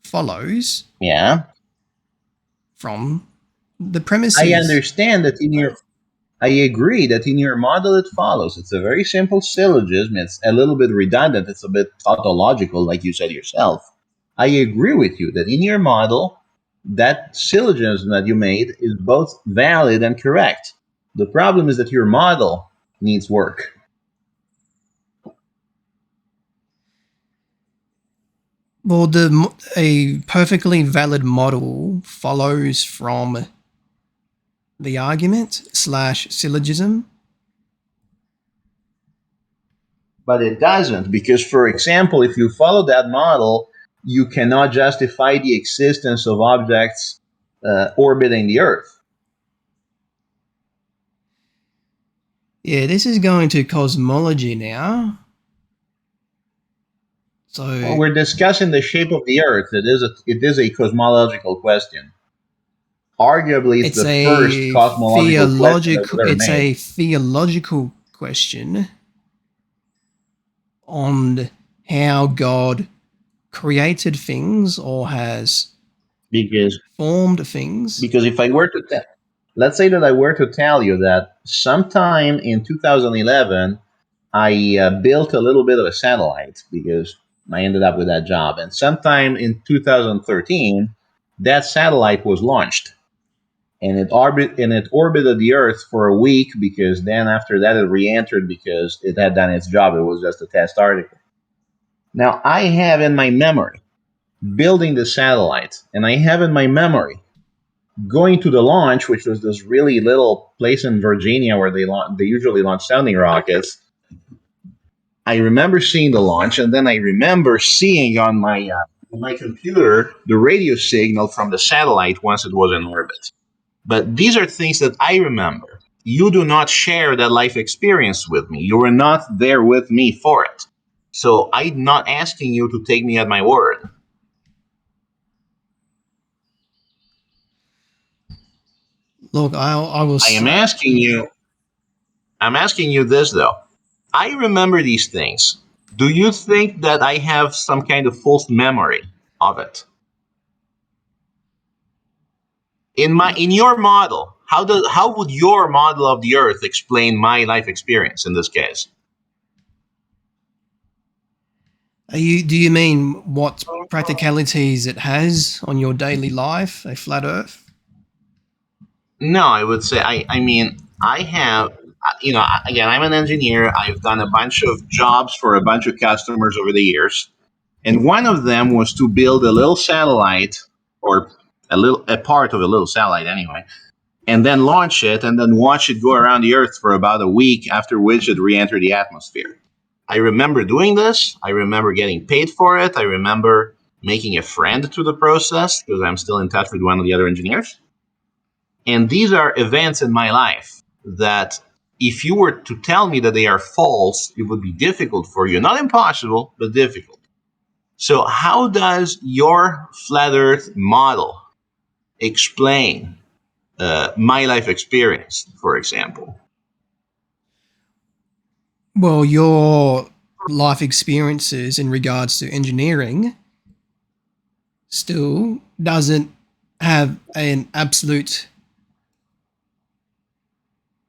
follows yeah, from the I premises. understand that in your I agree that in your model it follows. It's a very simple syllogism. It's a little bit redundant. It's a bit tautological, like you said yourself. I agree with you that in your model, that syllogism that you made is both valid and correct. The problem is that your model needs work. Well, a perfectly valid model follows from the argument slash syllogism. But it doesn't, because, for example, if you follow that model, you cannot justify the existence of objects orbiting the Earth. Yeah, this is going to cosmology now. Well, So we're discussing the shape of the Earth. It is a cosmological question. Arguably, it's the first cosmological question that was ever it's made. a theological question on how God created things or has Because formed things. because if I were to let's say that I were to tell you that sometime in 2011 I built a little bit of a satellite because I ended up with that job, and sometime in 2013 that satellite was launched. And it orbited the Earth for a week, because then after that it re-entered because it had done its job. It was just a test article. Now I have in my memory building the satellite, and I have in my memory going to the launch, which was this really little place in Virginia where they usually launch sounding rockets. I remember seeing the launch, and then I remember seeing on my computer the radio signal from the satellite once it was in orbit. But these are things that I remember. You do not share that life experience with me. You were not there with me for it. So I'm not asking you to take me at my word. Look, I will. I am asking you I'm asking you this though. I remember these things. Do you think that I have some kind of false memory of it? In your model, how would your model of the earth explain my life experience in this case? Do you mean what practicalities it has on your daily life? A flat Earth? No, I would say I mean I have again, I'm an engineer. I've done a bunch of jobs for a bunch of customers over the years, and one of them was to build a little satellite, or a part of a little satellite anyway, and then launch it and then watch it go around the Earth for about a week, after which it re-entered the atmosphere. I remember doing this. I remember getting paid for it. I remember making a friend through the process because I'm still in touch with one of the other engineers. And these are events in my life that, if you were to tell me that they are false, it would be difficult for you. Not impossible, but difficult. So, how does your flat Earth model explain my life experience, for example? Well, your life experiences in regards to engineering still doesn't have an absolute,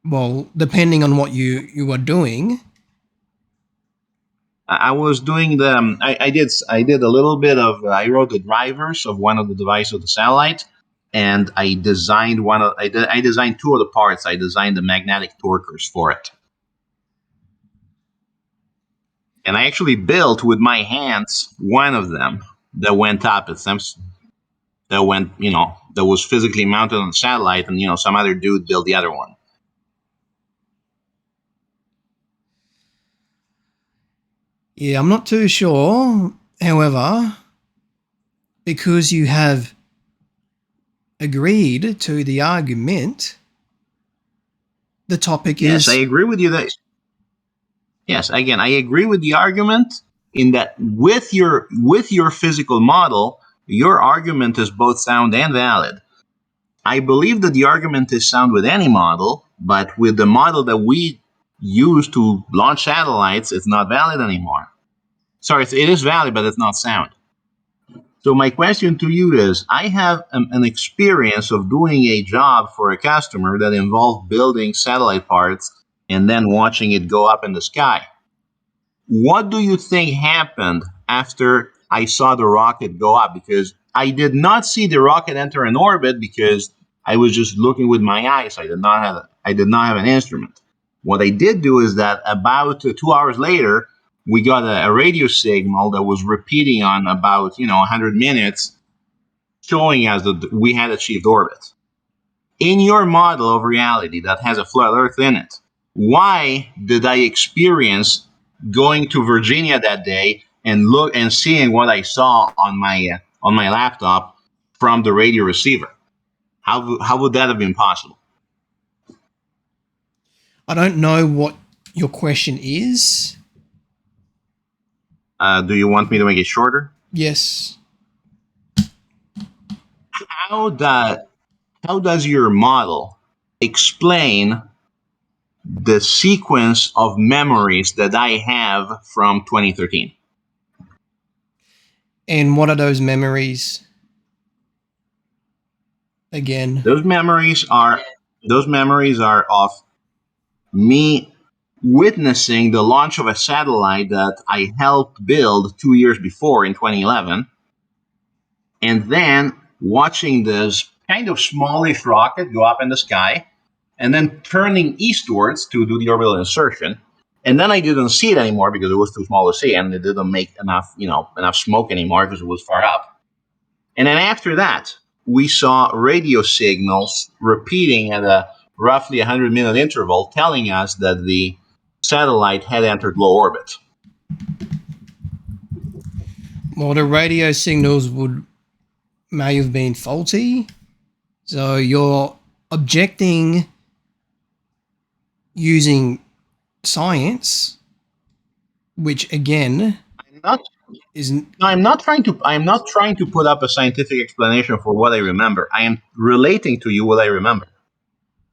well, depending on what you are doing. I was doing the I did a little bit of I wrote the drivers of one of the devices of the satellite, and I designed I designed two of the parts. I designed the magnetic torquers for it, and I actually built with my hands one of them that went up. It's some that went that was physically mounted on the satellite, and some other dude built the other one. Yeah, I'm not too sure. However, because you have agreed to the argument, the topic Yes, I is, agree with you that yes, again, I agree with the argument in that with your physical model, your argument is both sound and valid. I believe that the argument is sound with any model, but with the model that we use to launch satellites, it's not valid anymore. Sorry, it is valid, but it's not sound. So my question to you is, I have an experience of doing a job for a customer that involved building satellite parts and then watching it go up in the sky. What do you think happened after I saw the rocket go up? Because I did not see the rocket enter an orbit because I was just looking with my eyes. I did not have an instrument. What I did do is that about 2 hours later, we got a radio signal that was repeating on about 100 minutes, showing us that we had achieved orbit. In your model of reality that has a flat Earth in it, why did I experience going to Virginia that day and look and seeing what I saw on my laptop from the radio receiver? How would that have been possible? I don't know what your question is. Do you want me to make it shorter? Yes. How that how does your model explain the sequence of memories that I have from 2013? And what are those memories again? Those memories are those memories are of me witnessing the launch of a satellite that I helped build 2 years before in 2011, and then watching this kind of smallish rocket go up in the sky, and then turning eastwards to do the orbital insertion. And then I didn't see it anymore because it was too small to see, and it didn't make enough smoke anymore because it was far up. And then after that, we saw radio signals repeating at a roughly 100-minute interval, telling us that the satellite had entered low orbit. Well, the radio signals may have been faulty. So you're objecting using science, which again I'm not. isn't. I'm not trying to. I'm not trying to put up a scientific explanation for what I remember. I am relating to you what I remember.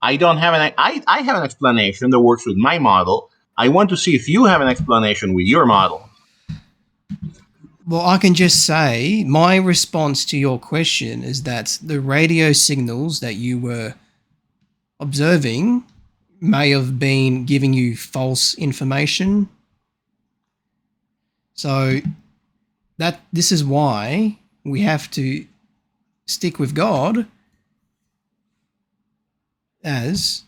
I don't have an. I have an explanation that works with my model. I want to see if you have an explanation with your model. Well, I can just say my response to your question is that the radio signals that you were observing may have been giving you false information. So that this is why we have to stick with God as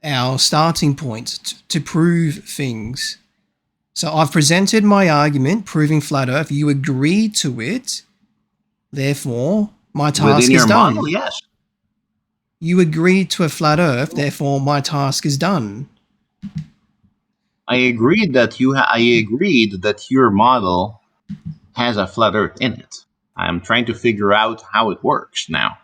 our starting point to prove things. So I've presented my argument proving flat earth. You agreed to it. Therefore, my Within task is your model, done. yes. You agreed to a flat earth. Therefore, my task is done. I agreed that your model has a flat Earth in it. I'm trying to figure out how it works now.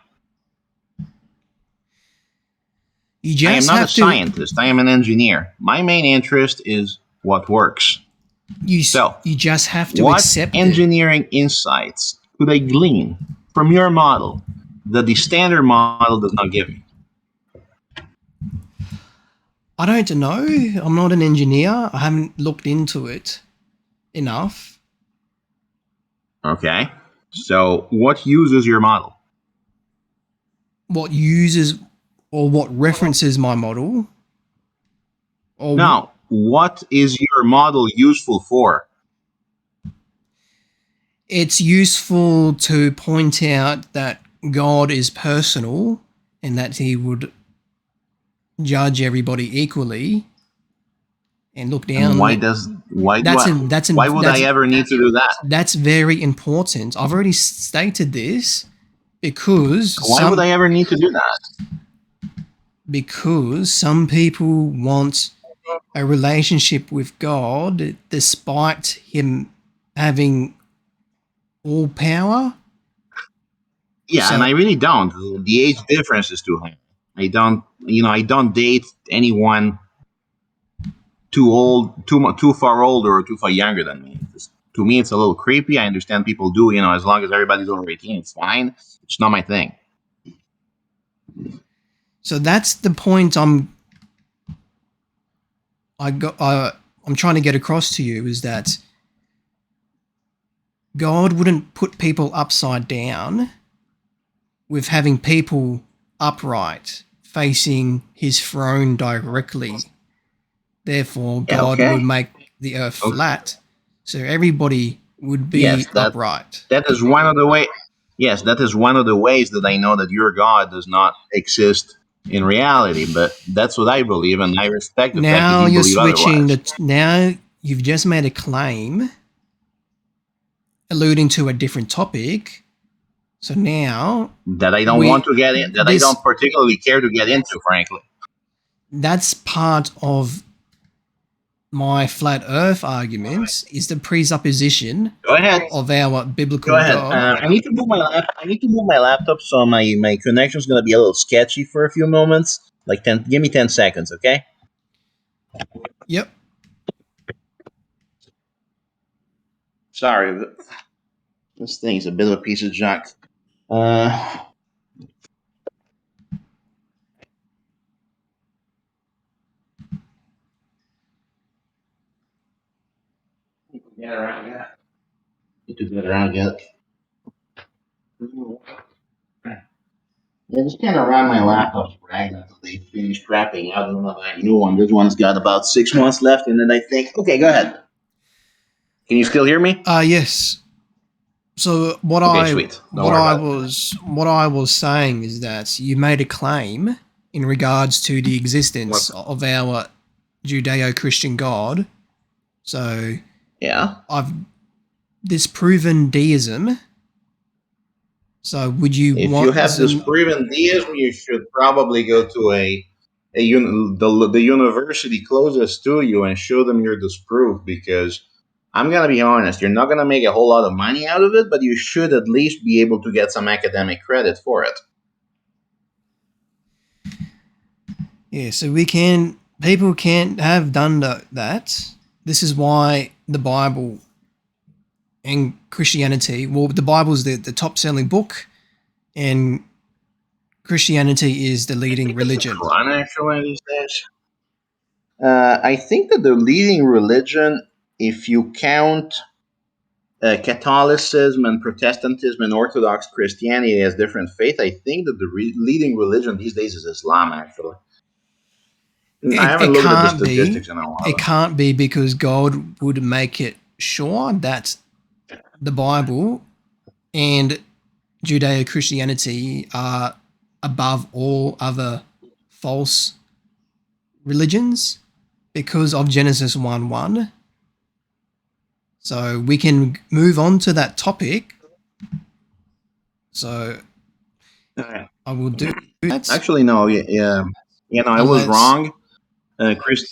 You I am just not a have to. scientist. I am an engineer. My main interest is what works. So, you just have to what accept it. engineering insights could I glean from your model that the standard model does not give me? I don't know. I'm not an engineer. I haven't looked into it enough. Okay. So, what uses your model? What uses or what references my model, or Now, what is your model useful for? it's useful to point out that God is personal and that he would judge everybody equally and look And down. why would I ever need to do that? That's very important. I've already stated this because Why would I ever need to do that? some people want a relationship with God despite him having all power. Yeah, and So I really don't. The age difference is too high. I don't date anyone too old, too far older or too far younger than me. To me, it's a little creepy. I understand people do, as long as everybody's over 18, it's fine. It's not my thing. that's the point I'm trying to get across to you is that God wouldn't put people upside down with having people upright facing his throne directly. Therefore, Yeah, God would okay. make the earth Okay. flat, so everybody would be Yes, upright. that is one of the way. Yes, that is one of the ways that I know that your God does not exist in reality. But that's what I believe, and I respect the fact that Now you you're believe switching otherwise. the. Now you've just made a claim alluding to a different topic. So now That I don't we want to get in. That I this don't particularly care to get into, frankly. that's part of my flat earth arguments is the presupposition Go ahead. of our Go biblical ahead. God. I need to move my laptop, so my connection is going to be a little sketchy for a few moments. Like 10. Give me 10 seconds, okay? Yep. Sorry, this thing's a bit of a piece of junk. Uh, get around yet? Need to get around yet? Yeah, just kind of around my laptop's bragging until they finish scrapping out another new one. This one's got about 6 months left, and then I think, okay, go ahead. Can you still hear me? Yes. So Okay, sweet. Don't worry about it. what I was saying is that you made a claim in regards to the existence What? of our Judeo-Christian God. So Yeah. I've disproven deism. So would you If you want have disproven deism, you should probably go to the university closest to you and show them your disproof, because I'm gonna be honest, you're not gonna make a whole lot of money out of it, but you should at least be able to get some academic credit for it. Yeah, so people can't have done that. This is why the Bible and Christianity, well, the Bible's the top selling book, and Christianity is the I leading think it's the religion. Quran actually these days. I think that the leading religion, if you count Catholicism and Protestantism and Orthodox Christianity as different faith, I think that the leading religion these days is Islam. Actually, I haven't It looked at the can't be. statistics in a It while. can't be because God would make it sure that the Bible and Judeo Christianity are above all other false religions because of Genesis 1 1. So we can move on to that topic. So Uh, I will do that Actually, no. Yeah, I was unless. wrong.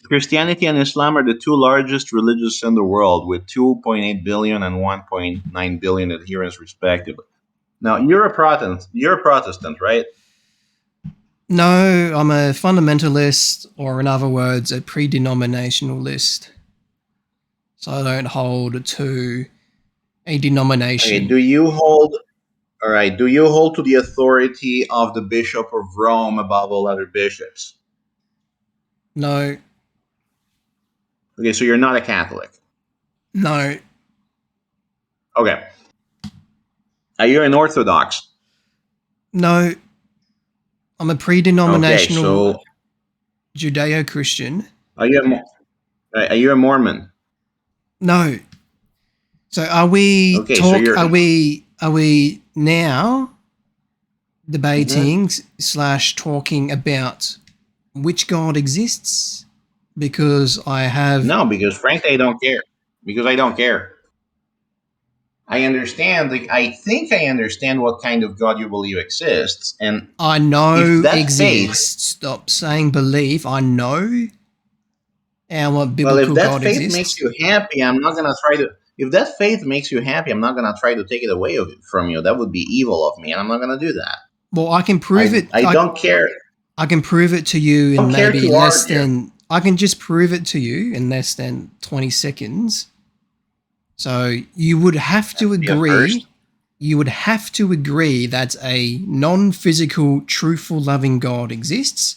Christianity and Islam are the two largest religions in the world, with 2.8 billion and 1.9 billion adherents, respectively. Now, you're a Protestant. You're a Protestant, right? No, I'm a fundamentalist, or in other words, a pre denominationalist. So I don't hold to a Okay, denomination. do you hold all right, do you hold to the authority of the Bishop of Rome above all other bishops? No, Okay, so you're not a Catholic. no, Okay. Are you an Orthodox? no. I'm a Okay, pre-denominational so Judeo-Christian. are you are you a Mormon? No. So Okay, so you're are we now Mhm. debating slash talking about which God exists? Because I have No, because frankly I don't care. Because I don't care. I understand, like, I think I understand what kind of God you believe exists, and I if know that faith exists. Stop saying believe. I know our well, if biblical that God faith makes exists. you happy, I'm not gonna try to. If that faith makes you happy, I'm not gonna try to take it away from you. That would be evil of me, and I'm not gonna do that. Well, I can prove I it. I don't care. I can prove it to you I in don't care maybe to less argue. than. I can just prove it to you in less than 20 seconds. So you would have That to would be a first. agree. You would have to agree that a non-physical, truthful, loving God exists,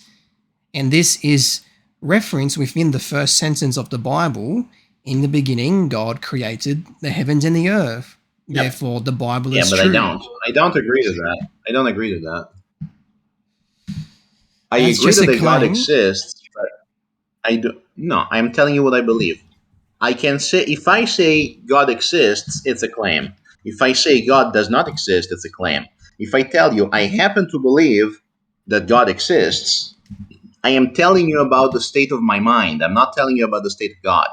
and this is referenced within the first sentence of the Bible. In the beginning, God created the heavens and the earth. Yep. Therefore, the Bible Yeah, is but I true. don't. I don't agree to that. I don't agree to that. I That's agree just that a a God claim. exists, but I do. No, I'm telling you what I believe. I can say if I say God exists, it's a claim. If I say God does not exist, it's a claim. If I tell you I happen to believe that God exists, I am telling you about the state of my mind. I'm not telling you about the state of God.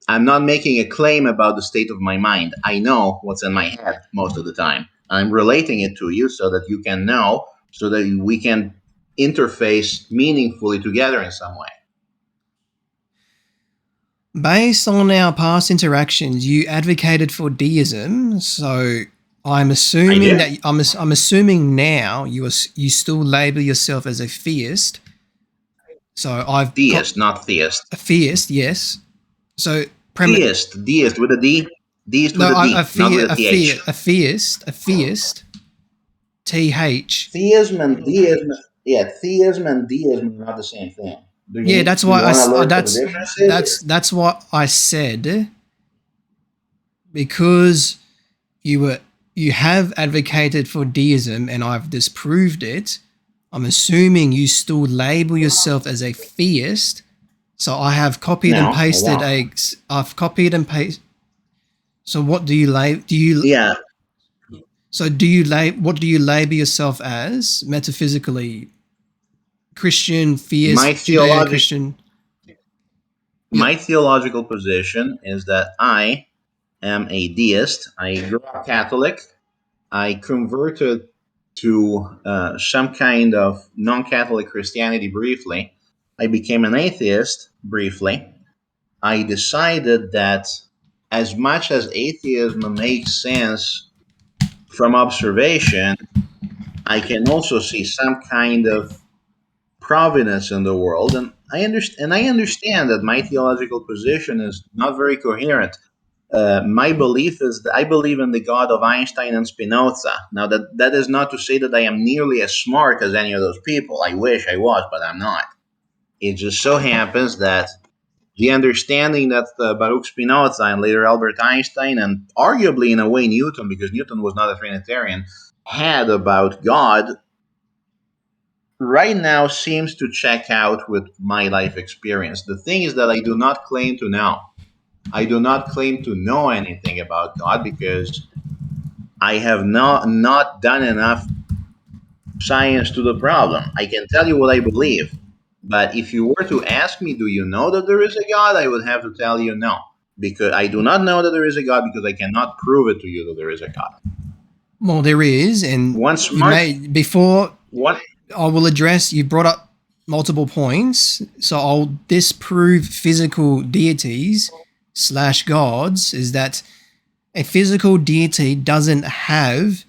I'm not making a claim about the state of my mind. I know what's in my head most of the time. I'm relating it to you so that you can know, so that we can interface meaningfully together in some way. Based on our past interactions, you advocated for deism, so I'm I assuming did. that I'm assuming now you still label yourself as a theist. So Deist, not theist. a theist, yes. So Deist with a D. Deist no, with a I, D, not with a TH. a theist, th. Theism and deism, yeah, theism and deism are not the same thing. Yeah, Do you want to learn what the difference is? that's what I said because you were you have advocated for deism and I've disproved it. I'm assuming you still label yourself as a theist. So I have copied and No, I pasted don't. a. I've copied and pasted. So what do you label? Do you Yeah, so do you label? What do you label yourself as metaphysically? Christian, my theist, theologic Judeo-Christian. Yeah. my theological position is that I am a deist. I grew up Catholic. I converted to some kind of non-Catholic Christianity briefly. I became an atheist briefly. I decided that as much as atheism makes sense from observation, I can also see some kind of providence in the world, and I understand that my theological position is not very coherent. My belief is that I believe in the God of Einstein and Spinoza. Now, that is not to say that I am nearly as smart as any of those people. I wish I was, but I'm not. It just so happens that the understanding that Baruch Spinoza and later Albert Einstein, and arguably in a way Newton, because Newton was not a Trinitarian, had about God right now seems to check out with my life experience. The thing is that I do not claim to know. I do not claim to know anything about God because I have not done enough science to the problem. I can tell you what I believe, but if you were to ask me, do you know that there is a God? I would have to tell you no, because I do not know that there is a God because I cannot prove it to you that there is a God. Well, there is, and One you smart may before one I will address. You brought up multiple points, so I'll disprove physical deities slash gods. Is that a physical deity doesn't have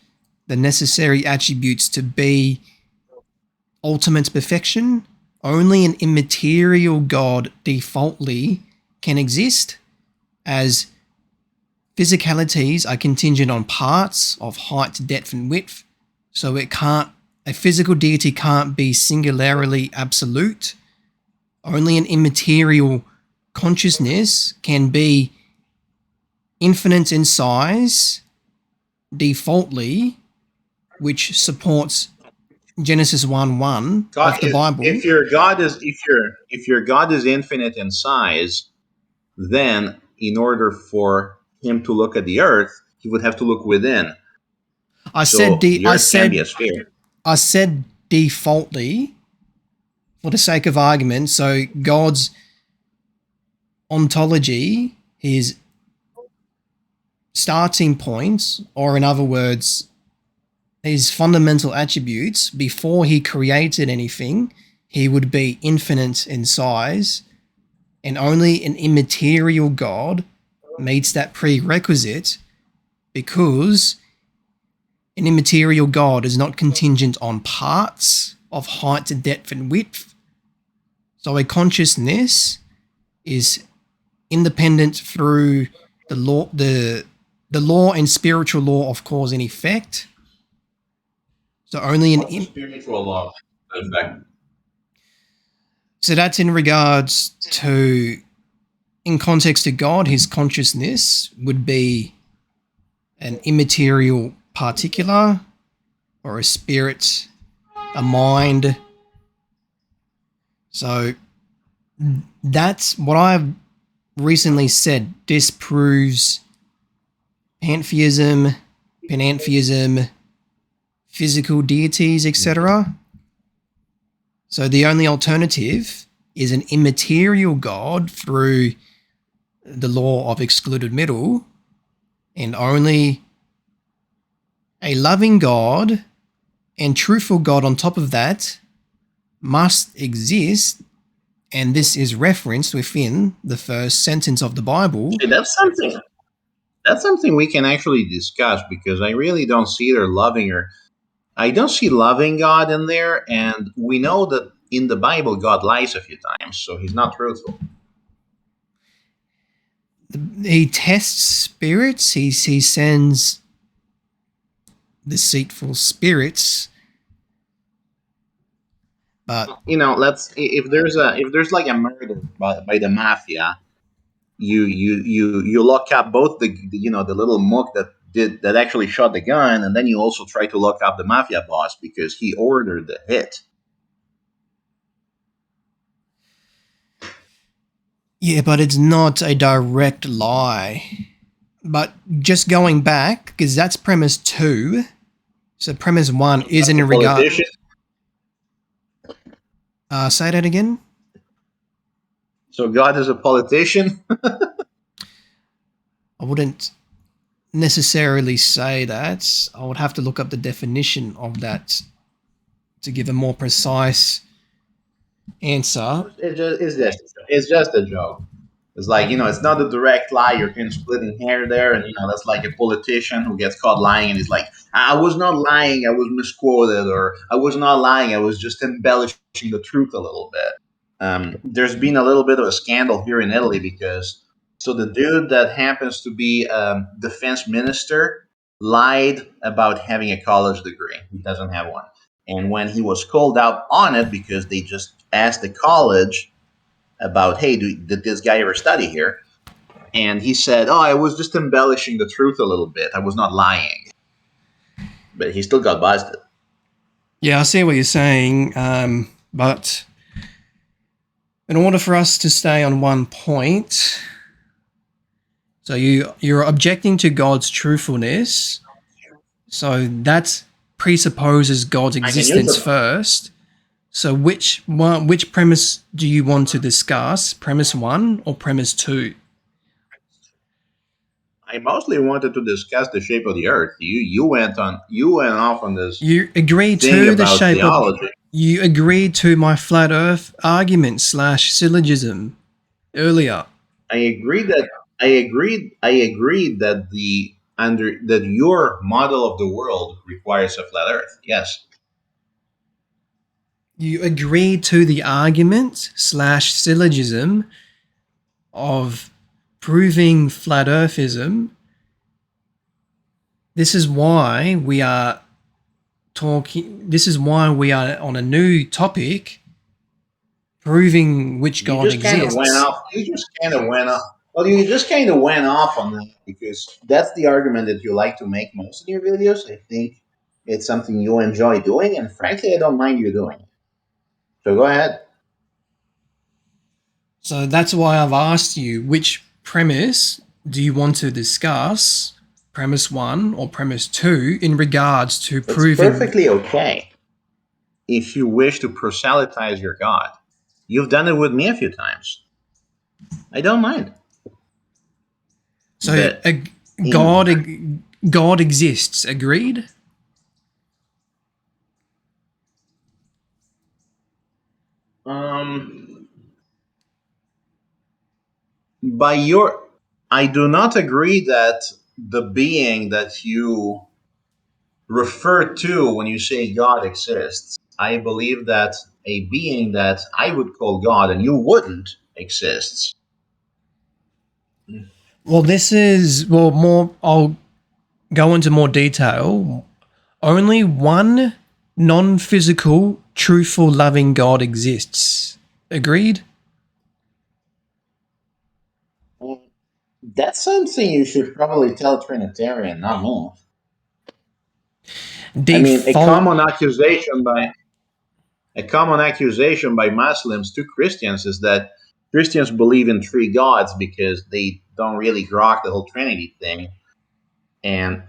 the necessary attributes to be ultimate perfection? Only an immaterial God defaultly can exist. as physicalities are contingent on parts of height, depth, and width. So a physical deity can't be singularly absolute. Only an immaterial consciousness can be infinite in size defaultly, which supports Genesis 1:1 God, of the Bible. if your God is infinite in size, then in order for him to look at the earth, he would have to look within. I said So de- the earth can be a sphere. I said defaultly for the sake of argument. So God's ontology, his starting point, or in other words, his fundamental attributes, before he created anything, he would be infinite in size, and only an immaterial God meets that prerequisite because an immaterial God is not contingent on parts of height, depth, and width. So a consciousness is independent through the law and spiritual law of cause and effect. So only What's the spiritual law? In fact, so that's in regards to, in context to God, his consciousness would be an immaterial particular or a spirit, a mind. So that's what I've recently said disproves pantheism, panentheism, physical deities, etc. So the only alternative is an immaterial God through the law of excluded middle, and only a loving God and truthful God on top of that must exist, and this is referenced within the first sentence of the Bible. see, that's something we can actually discuss because I really don't see their loving or I don't see loving God in there, and we know that in the Bible God lies a few times, so he's not truthful. He tests spirits, he sends deceitful spirits, but You know, let's if there's like a murder by the mafia, you lock up both the little mook that actually shot the gun, and then you also try to lock up the mafia boss because he ordered the hit. yeah, but it's not a direct lie. But just going back, because that's premise 2. So premise 1 is Just in a regard. politician. Say that again. So God is a politician. I wouldn't necessarily say that. I would have to look up the definition of that to give a more precise answer. It's just a joke. It's like, it's not a direct lie. You're kind of splitting hair there, and that's like a politician who gets caught lying, and he's like, "I was not lying. I was misquoted," or "I was not lying. I was just embellishing the truth a little bit." There's been a little bit of a scandal here in Italy because so the dude that happens to be defense minister lied about having a college degree. He doesn't have one, and when he was called out on it because they just asked the college about, hey, did this guy ever study here? And he said, oh, I was just embellishing the truth a little bit. I was not lying. But he still got busted. Yeah, I see what you're saying, but in order for us to stay on one point, so you're objecting to God's truthfulness, so that presupposes God's I can use existence them. first. So which premise do you want to discuss? Premise 1 or premise 2? I mostly wanted to discuss the shape of the earth. You went off on this You agreed thing to the about shape of theology. you agreed to my flat earth argument slash syllogism earlier. I agreed that I agreed that your model of the world requires a flat earth. Yes. You agreed to the argument slash syllogism of proving flat earthism, this is why we are this is why we are on a new topic, proving which You God just kind of went exists. off. You just kind of went off. Well, you just kind of went off on that because that's the argument that you like to make most in your videos. I think it's something you enjoy doing, and frankly, I don't mind you doing it. So go ahead. So that's why I've asked you which premise do you want to discuss, premise one or premise two, in regards to It's proving. perfectly okay if you wish to proselytize your God. You've done it with me a few times. I don't mind. So But in God, God exists. Agreed. um by your I do not agree that the being that you refer to when you say God exists. I believe that a being that I would call God and you wouldn't exists. Well, this is more. I'll go into more detail. Only one non-physical, truthful, loving God exists. Agreed. That's something you should probably tell a Trinitarian, not me. I mean, Default. a common accusation by Muslims to Christians is that Christians believe in three gods because they don't really grok the whole Trinity thing. And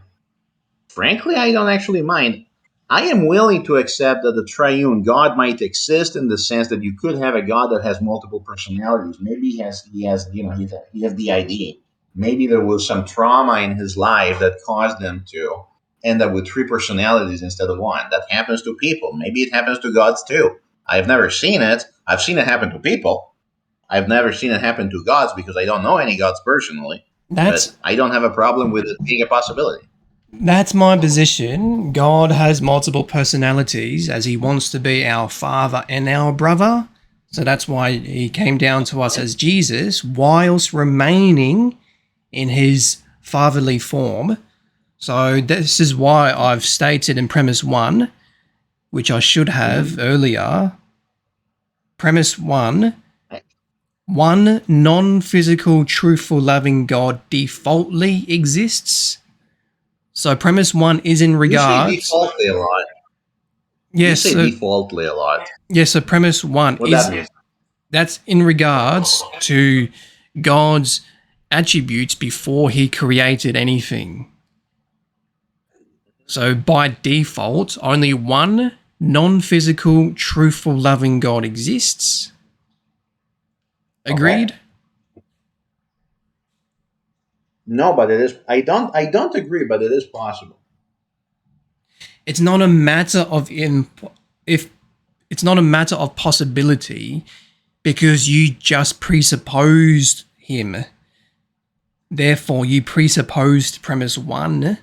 frankly, I don't actually mind. I am willing to accept that the triune God might exist in the sense that you could have a God that has multiple personalities. Maybe he has the ID. Maybe there was some trauma in his life that caused him to end up with three personalities instead of one. That happens to people. Maybe it happens to gods too. I've never seen it. I've seen it happen to people. I've never seen it happen to gods because I don't know any gods personally. But That's I don't have a problem with it being a possibility. That's my position. God has multiple personalities as he wants to be our father and our brother. So that's why he came down to us as Jesus whilst remaining in his fatherly form. So this is why I've stated in premise one, which I should have Mhm. earlier. Premise one non physical, truthful, loving God defaultly exists. So premise one is in You say regards. defaultly a lot. You Yes, say so defaultly a lot. so premise one What that is means? that's in regards to God's attributes before he created anything. So by default, only one non-physical, truthful, loving God exists. Okay. Agreed? No, but it is. I don't agree, but it is possible. It's not a matter of if it's not a matter of possibility because you just presupposed him. Therefore, you presupposed premise one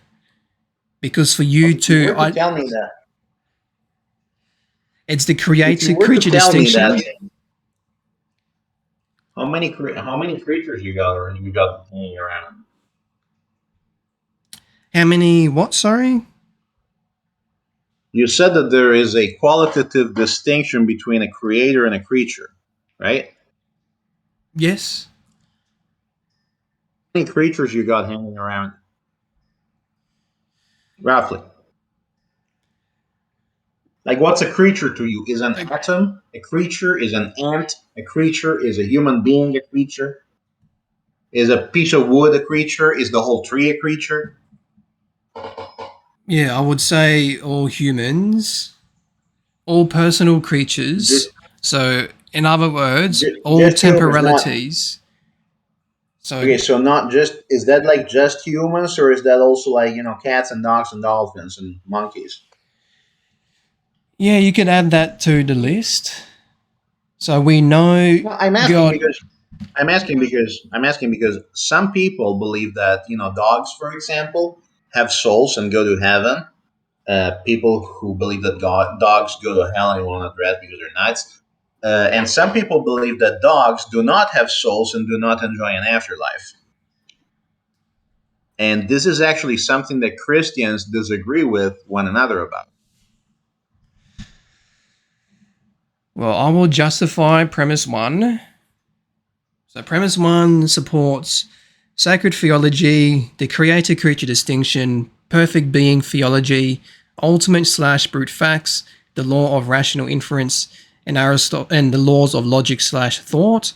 because for Well, you if you to were to tell me that, it's the if you creator were to creature tell me that, distinction. how many creatures you got or you got hanging around? How many what, sorry? You said that there is a qualitative distinction between a creator and a creature, right? How Yes. many creatures you got hanging around, roughly? Like, what's a creature to you? Is an Uh, atom a creature? Is an ant a creature? Is a human being a creature? Is a piece of wood a creature? Is the whole tree a creature? yeah, I would say all humans, all personal Just, creatures. So, in other words, all just humans, not temporalities. So, okay. So not just is that like just humans, or is that also like cats and dogs and dolphins and monkeys? yeah, you could add that to the list. So we know No, I'm asking God. because I'm asking because some people believe that dogs, for example, have souls and go to heaven. People who believe that dogs go to hell and will not rest because they're nuts. And some people believe that dogs do not have souls and do not enjoy an afterlife. And this is actually something that Christians disagree with one another about. Well, I will justify premise one. So, premise one supports sacred theology, the creator creature distinction, perfect being theology, ultimate/brute facts, the law of rational inference, and and the laws of logic/thought.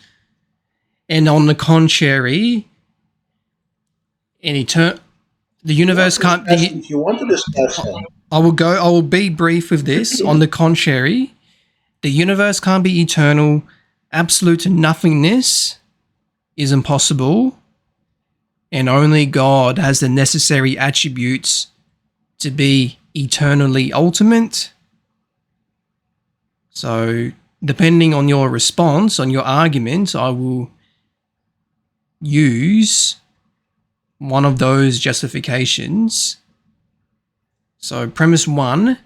And on the contrary, the universe can't. If you want to discuss them, I will be brief with this. On the contrary, the universe can't be eternal. Absolute nothingness is impossible, and only God has the necessary attributes to be eternally ultimate. So, depending on your response, on your argument, I will use one of those justifications. So, premise one,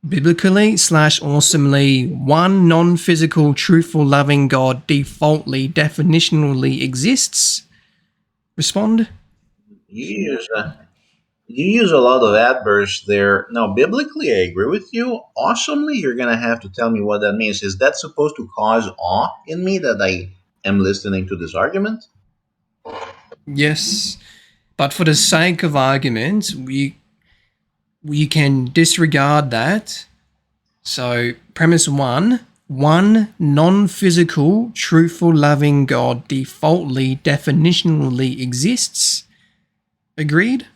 biblically/awesomely, one non-physical, truthful, loving God defaultly, definitionally exists. Respond. you use you use a lot of adverbs there. Now, biblically, I agree with you. Awesomely, you're gonna have to tell me what that means. Is that supposed to cause awe in me that I am listening to this argument? Yes, but for the sake of argument, we can disregard that. So, premise one non-physical, truthful, loving God defaultly, definitionally exists. Agreed?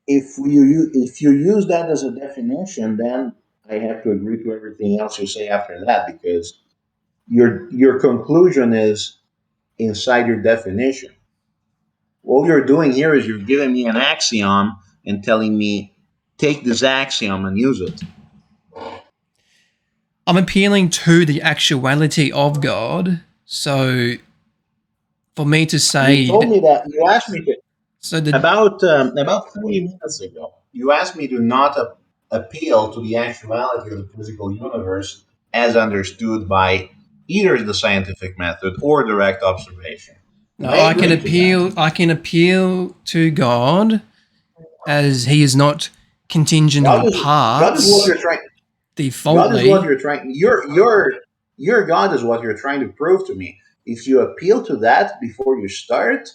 If you use that as a definition, then I have to agree to everything else you say after that because your conclusion is inside your definition. All you're doing here is you're giving me an axiom and telling me take this axiom and use it. I'm appealing to the actuality of God. So, for me to You say, told me that you asked me to, so the about 30 minutes ago. You asked me to not appeal to the actuality of the physical universe as understood by either the scientific method or direct observation, and no, I agreed to that. I can appeal to God as He is not contingent God on is God is what parts you're trying. God is what defaultly. you're trying. Your God is what you're trying to prove to me. If you appeal to that before you start,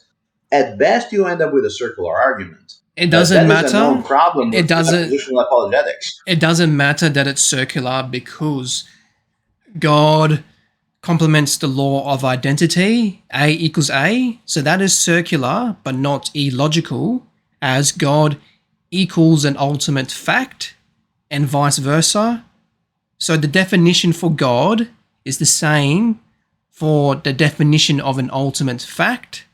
at best you end up with a circular argument. It But doesn't that is a known matter. problem It with doesn't. positional apologetics. It doesn't matter that it's circular because God complements the law of identity, A equals A. So that is circular, but not illogical, as God equals an ultimate fact, and vice versa. So the definition for God is the same for the definition of an ultimate fact.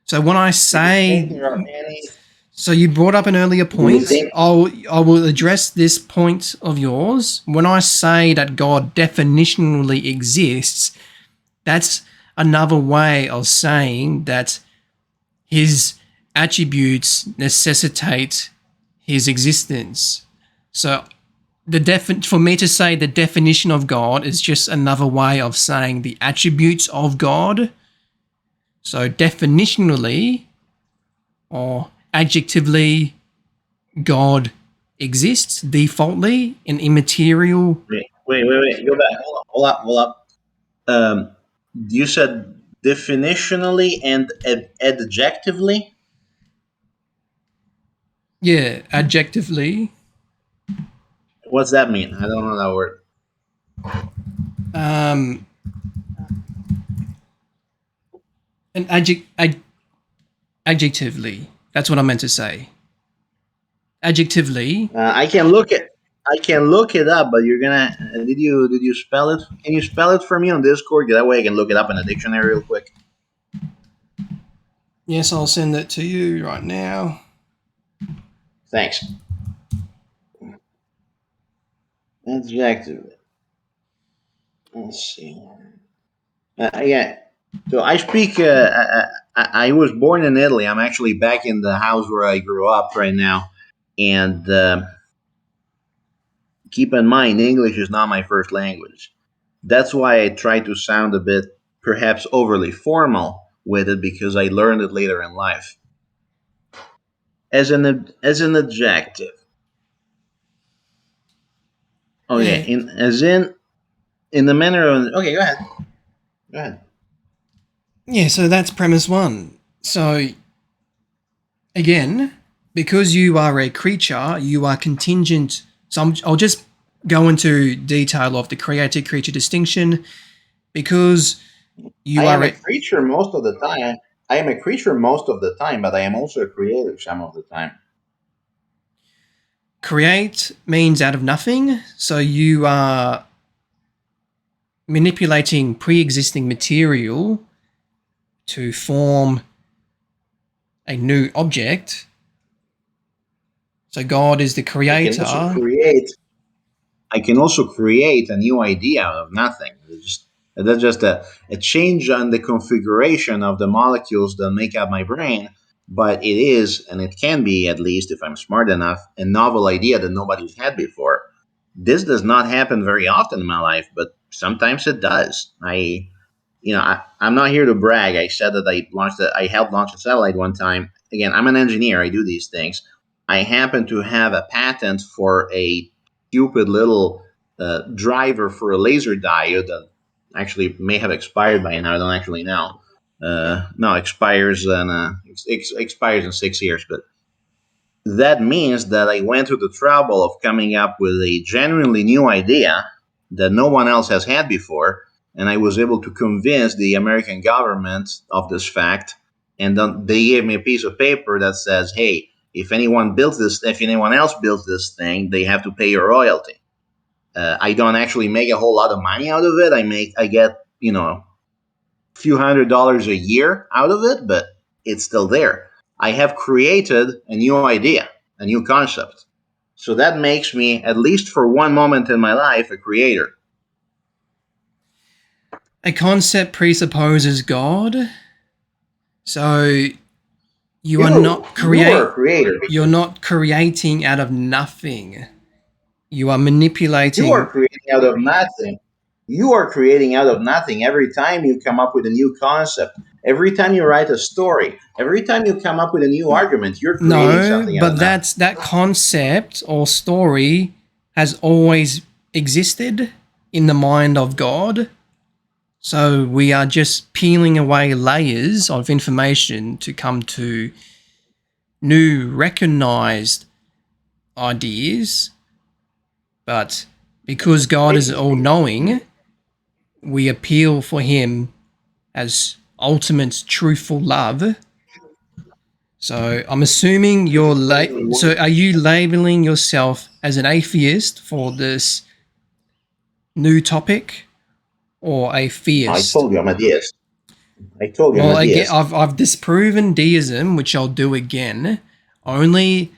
So when I Do you think say, there are any? so you brought up an earlier Do you point, think? I will address this point of yours. When I say that God definitionally exists, that's another way of saying that his attributes necessitate his existence. So for me to say the definition of God is just another way of saying the attributes of God. So definitionally or adjectively, God exists defaultly in immaterial. Wait. Go back. Hold up. Um, you said definitionally and adjectively. Yeah, adjectively. What's that mean? I don't know that word. Um, and adjectively. That's what I meant to say. Adjectively. I can look it up, but you're gonna. Did you spell it? Can you spell it for me on Discord? That way I can look it up in a dictionary real quick. Yes, I'll send that to you right now. Thanks. Adjective. Let's see. Yeah. So I speak. I was born in Italy. I'm actually back in the house where I grew up right now, and keep in mind English is not my first language. That's why I try to sound a bit perhaps overly formal with it because I learned it later in life. As an adjective, okay, Yeah. in the manner of, okay, go ahead. Yeah, so that's premise one. So, again, because you are a creature, you are contingent. So I'll just go into detail of the creator creature distinction because I you am are a a creature most of the time. I am a creature most of the time, but I am also a creator some of the time. create means out of nothing. So you are manipulating pre existing material to form a new object. So God is the I can also creator. create I can also create a new idea out of nothing. That's just a change on the configuration of the molecules that make up my brain, but it is, and it can be, at least if I'm smart enough, a novel idea that nobody's had before. This does not happen very often in my life, but sometimes it does. I'm not here to brag. I said that I helped launch a satellite one time. Again, I'm an engineer. I do these things. I happen to have a patent for a stupid little driver for a laser diode that actually may have expired by now. I don't actually know. No, expires in 6 years. But that means that I went through the trouble of coming up with a genuinely new idea that no one else has had before, and I was able to convince the American government of this fact. And then they gave me a piece of paper that says, "Hey, if anyone else builds this thing, they have to pay a royalty." I don't actually make a whole lot of money out of it. I get few $100s a year out of it, but it's still there. I have created a new idea, a new concept. So that makes me, at least for one moment in my life, a creator. A concept presupposes God. So you are not You are a create creator. you're not creating out of nothing. You are You are manipulating. creating out of nothing. You are creating out of nothing every time you come up with a new concept. Every time you write a story, every time you come up with a new argument, you're creating No, something out of but nothing. that concept or story has always existed in the mind of God. So we are just peeling away layers of information to come to new recognized ideas. But because God is all knowing, we appeal for him as ultimate truthful love. So I'm assuming so are you labeling yourself as an atheist for this new topic or a I theist? told you I'm a deist. I told you I'm Well, a again, deist. I've disproven deism, which I'll do again. Only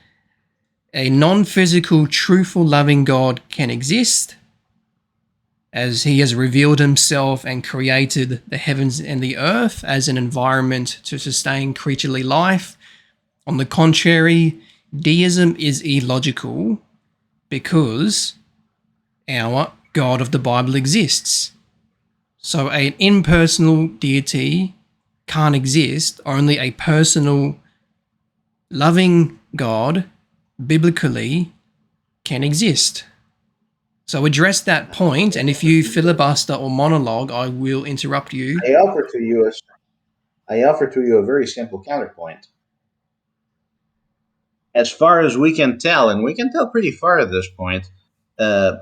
a non-physical, truthful, loving God can exist, as he has revealed himself and created the heavens and the earth as an environment to sustain creaturely life. On the contrary, deism is illogical because our God of the Bible exists. So an impersonal deity can't exist, only a personal, loving God, biblically, can exist. So address that point, and if you filibuster or monologue, I will interrupt you. I offer to you a I offer to you a very simple counterpoint. As far as we can tell, and we can tell pretty far at this point, uh,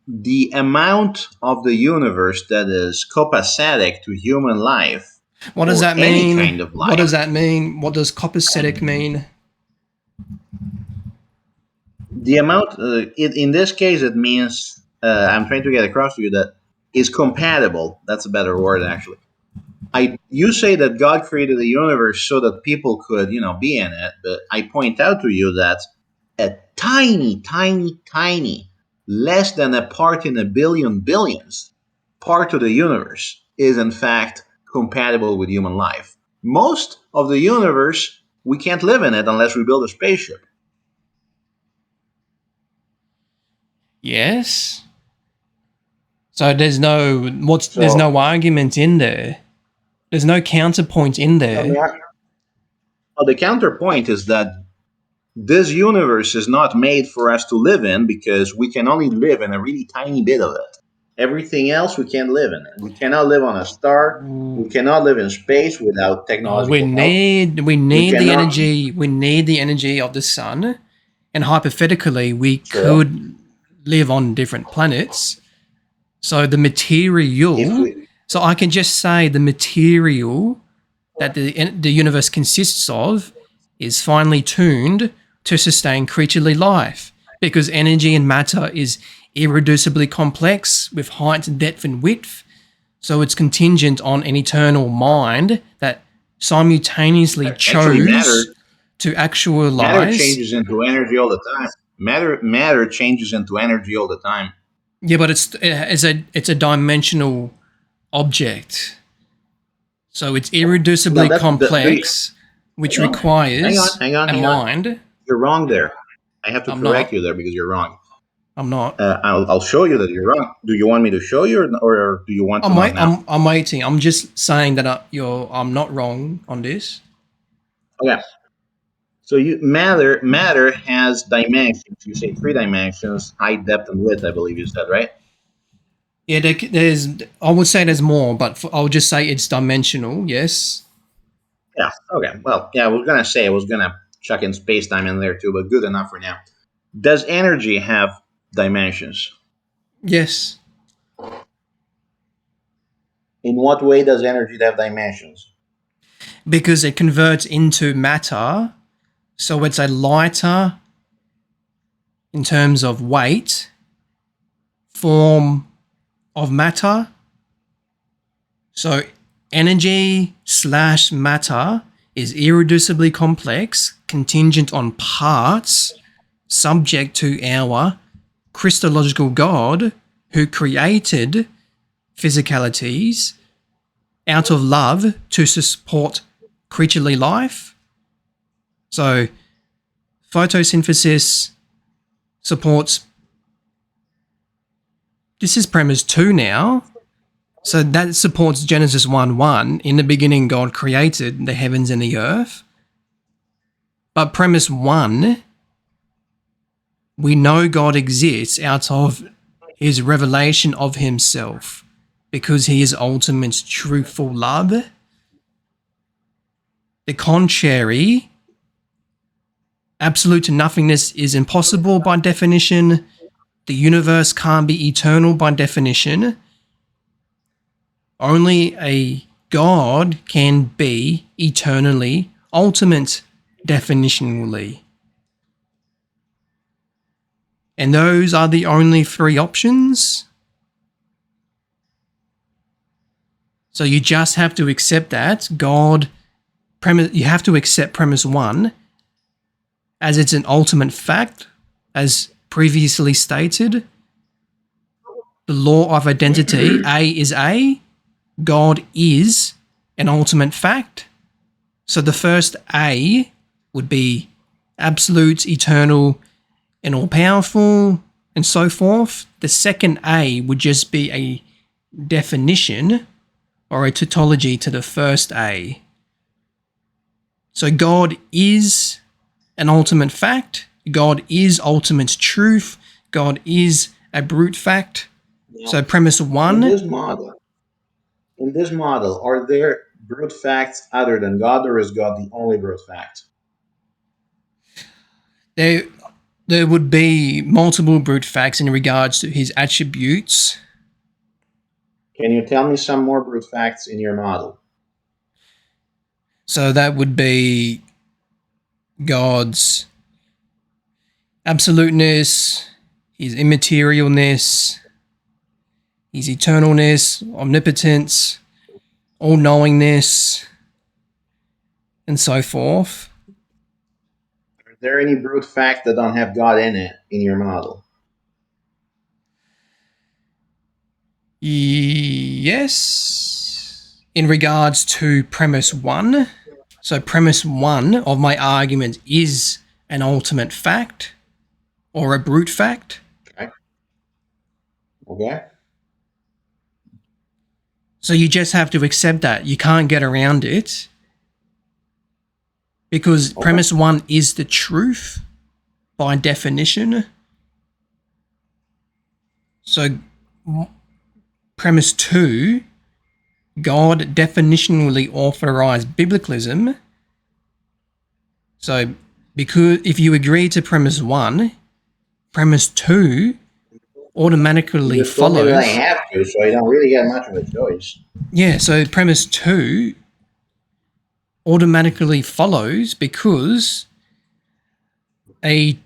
the amount of the universe that is copacetic to human life What does or that any mean? kind of What does life. that mean? What does copacetic mean? The amount, in this case, it means, I'm trying to get across to you that is compatible. That's a better word, actually. You say that God created the universe so that people could, be in it, but I point out to you that a tiny, tiny, tiny, less than a part in a billion billions part of the universe is in fact compatible with human life. Most of the universe, we can't live in it unless we build a spaceship. Yes. So there's So no argument in there. There's no counterpoint in no, there. the counterpoint is that this universe is not made for us to live in because we can only live in a really tiny bit of it. Everything else we can't live in it. We cannot live on a star. We cannot live in space without Oh, we technological help. We need the cannot. energy. We need the energy of the sun, and hypothetically, we Sure. could live on different planets. So the If material. we So I can just say the material that the universe consists of is finely tuned to sustain creaturely life, because energy and matter is irreducibly complex with height, depth, and width. So it's contingent on an eternal mind that simultaneously actually matter chose to matter actualize. changes into energy all the time. Matter changes into energy all the time. Yeah, but it's a dimensional object. So it's No, irreducibly that's complex, which no. Hang on, requires hang on, a hang on. mind. You're wrong there. I have to I'm correct not. you there because you're wrong. I'm not. I'll show you that you're wrong. Do you want me to show you, or do you want to know now? I'm waiting. I'm just saying that I'm not wrong on this. Okay. So matter has dimensions. You say three dimensions: height, depth, and width. I believe you said, right? Yeah, there's. I would say there's more, but I'll just say it's dimensional. Yes. Yeah. Okay. Well, yeah. I was gonna chuck in space time in there too, but good enough for now. Does energy have dimensions? Yes. In what way does energy have dimensions? Because it converts into matter, so it's a lighter in terms of weight form of matter. So energy slash matter is irreducibly complex, contingent on parts, subject to our Christological God who created physicalities out of love to support creaturely life. So photosynthesis supports. This is premise 2 now. So that supports Genesis 1:1. In the beginning, God created the heavens and the earth. But premise 1, we know God exists out of his revelation of himself because he is ultimate truthful love. The contrary, absolute nothingness, is impossible by definition. The universe can't be eternal by definition. Only a God can be eternally ultimate definitionally. And those are the only three options. So you just have to accept that God you have to accept premise 1 as it's an ultimate fact, as previously stated. The law of identity, A is A, God is an ultimate fact. So the first A would be absolute, eternal, and all powerful, and so forth. The second A would just be a definition or a tautology to the first A. So God is an ultimate fact. God is ultimate truth. God is a brute fact. So Now, premise in 1, this model, are there brute facts other than God, or is God the only brute fact? there there would be multiple brute facts in regards to his attributes. Can you tell me some more brute facts in your model? So that would be God's absoluteness, his immaterialness, his eternalness, omnipotence, all knowingness, and so forth. Are there any brute facts that don't have God in it in your model? Yes. In regards to premise 1, so premise 1 of my argument is an ultimate fact or a brute fact. Okay. Okay. So you just have to accept that. You can't get around it. Because Okay. premise 1 is the truth by definition. So premise 2, God definitionally authorized biblicism. So because if you agree to premise 1, premise 2 You automatically just told me that I follows. have to, so I don't really get much of a choice. Yeah, so premise 2 automatically follows because a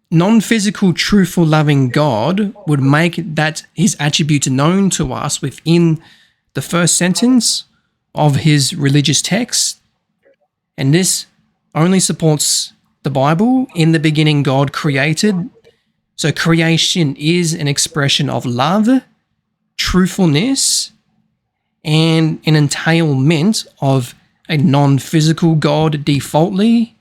non-physical, truthful, loving God would make that his attributes known to us within the first sentence of his religious text. And this only supports the Bible. In the beginning, God created. So creation is an expression of love, truthfulness, and an entailment of a non-physical God defaultly.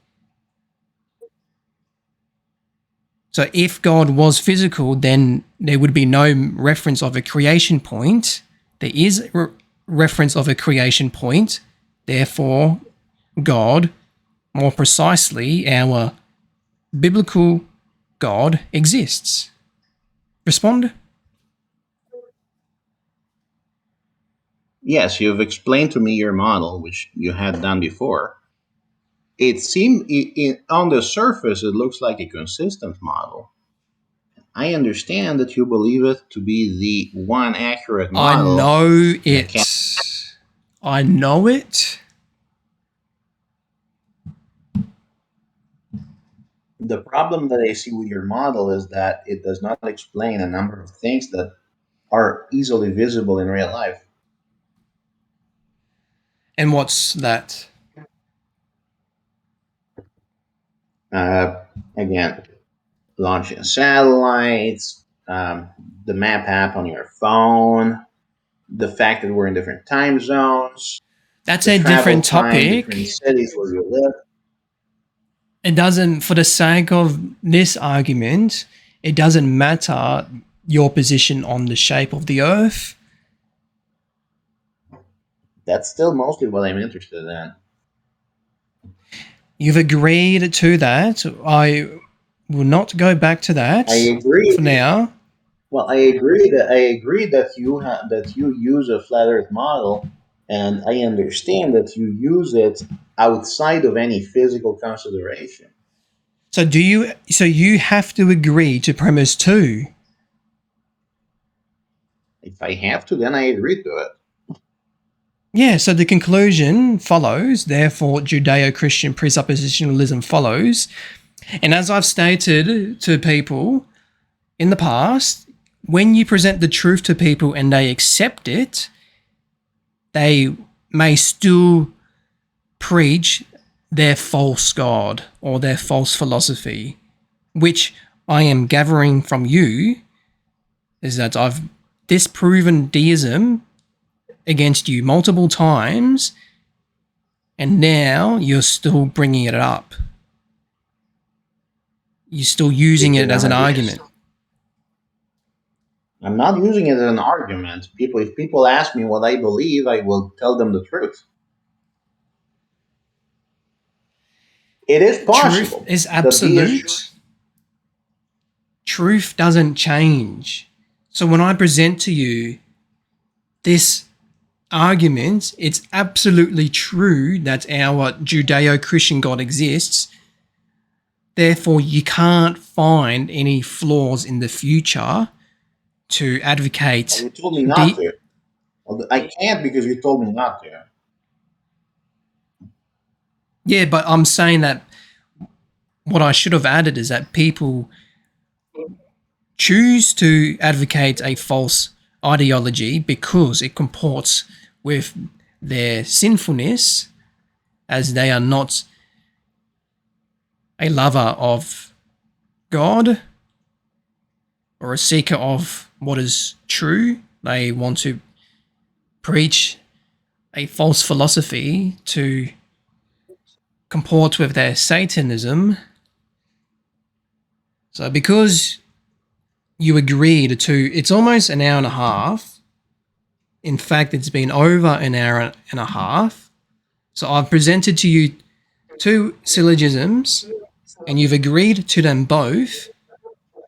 So if God was physical, then there would be no reference of a creation point. There is reference of a creation point. Therefore, God, more precisely, our biblical God, exists. Respond? Yes, you've explained to me your model, which you had done before. It seemed, on the surface, it looks like a consistent model. I understand that you believe it to be the one accurate I model know that can. it. I know it. The problem that I see with your model is that it does not explain a number of things that are easily visible in real life. And what's that? Uh, Again, launching satellites, the map app on your phone, the fact that we're in different time zones, That's the a travel different time, different topic. cities where you live. It doesn't, for the sake of this argument, it doesn't matter your position on the shape of the earth. That's still mostly what I'm interested in. You've agreed to that. I will not go back to I that for agree. now. Well, I agree that that you use a flat Earth model, and I understand that you use it outside of any physical consideration. So you have to agree to premise 2. If I have to, then I agree to it. Yeah, so the conclusion follows, therefore Judeo-Christian presuppositionalism follows. And as I've stated to people in the past, when you present the truth to people and they accept it, they may still preach their false God or their false philosophy, which I am gathering from you is that I've disproven deism against you multiple times, and now you're still bringing it up. You're still using Because it as I'm an a deist. argument. I'm not using it as an argument. If people ask me what I believe, I will tell them the truth. It is Truth possible is that deist. absolute. Truth doesn't change. So when I present to you this argument, it's absolutely true that our Judeo-Christian God exists. Therefore, you can't find any flaws in the future to Well, advocate you told me not the. to. Well, I can't because you told me not to. Yeah, but I'm saying that what I should have added is that people choose to advocate a false ideology because it comports with their sinfulness, as they are not a lover of God or a seeker of what is true. They want to preach a false philosophy to comport with their Satanism. So because you agreed to, it's almost an hour and a half. In fact, it's been over an hour and a half. So I've presented to you two syllogisms and you've agreed to them both.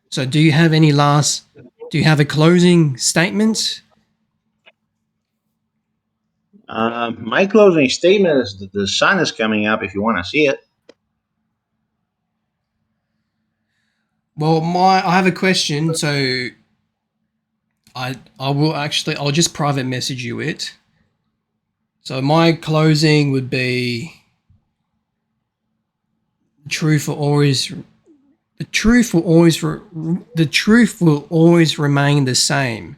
So do you have a closing statement? My closing statement is that the sun is coming up if you want to see it. Well, I have a question, so I'll just private message you it. So my closing would be truth will always the truth will always remain the same.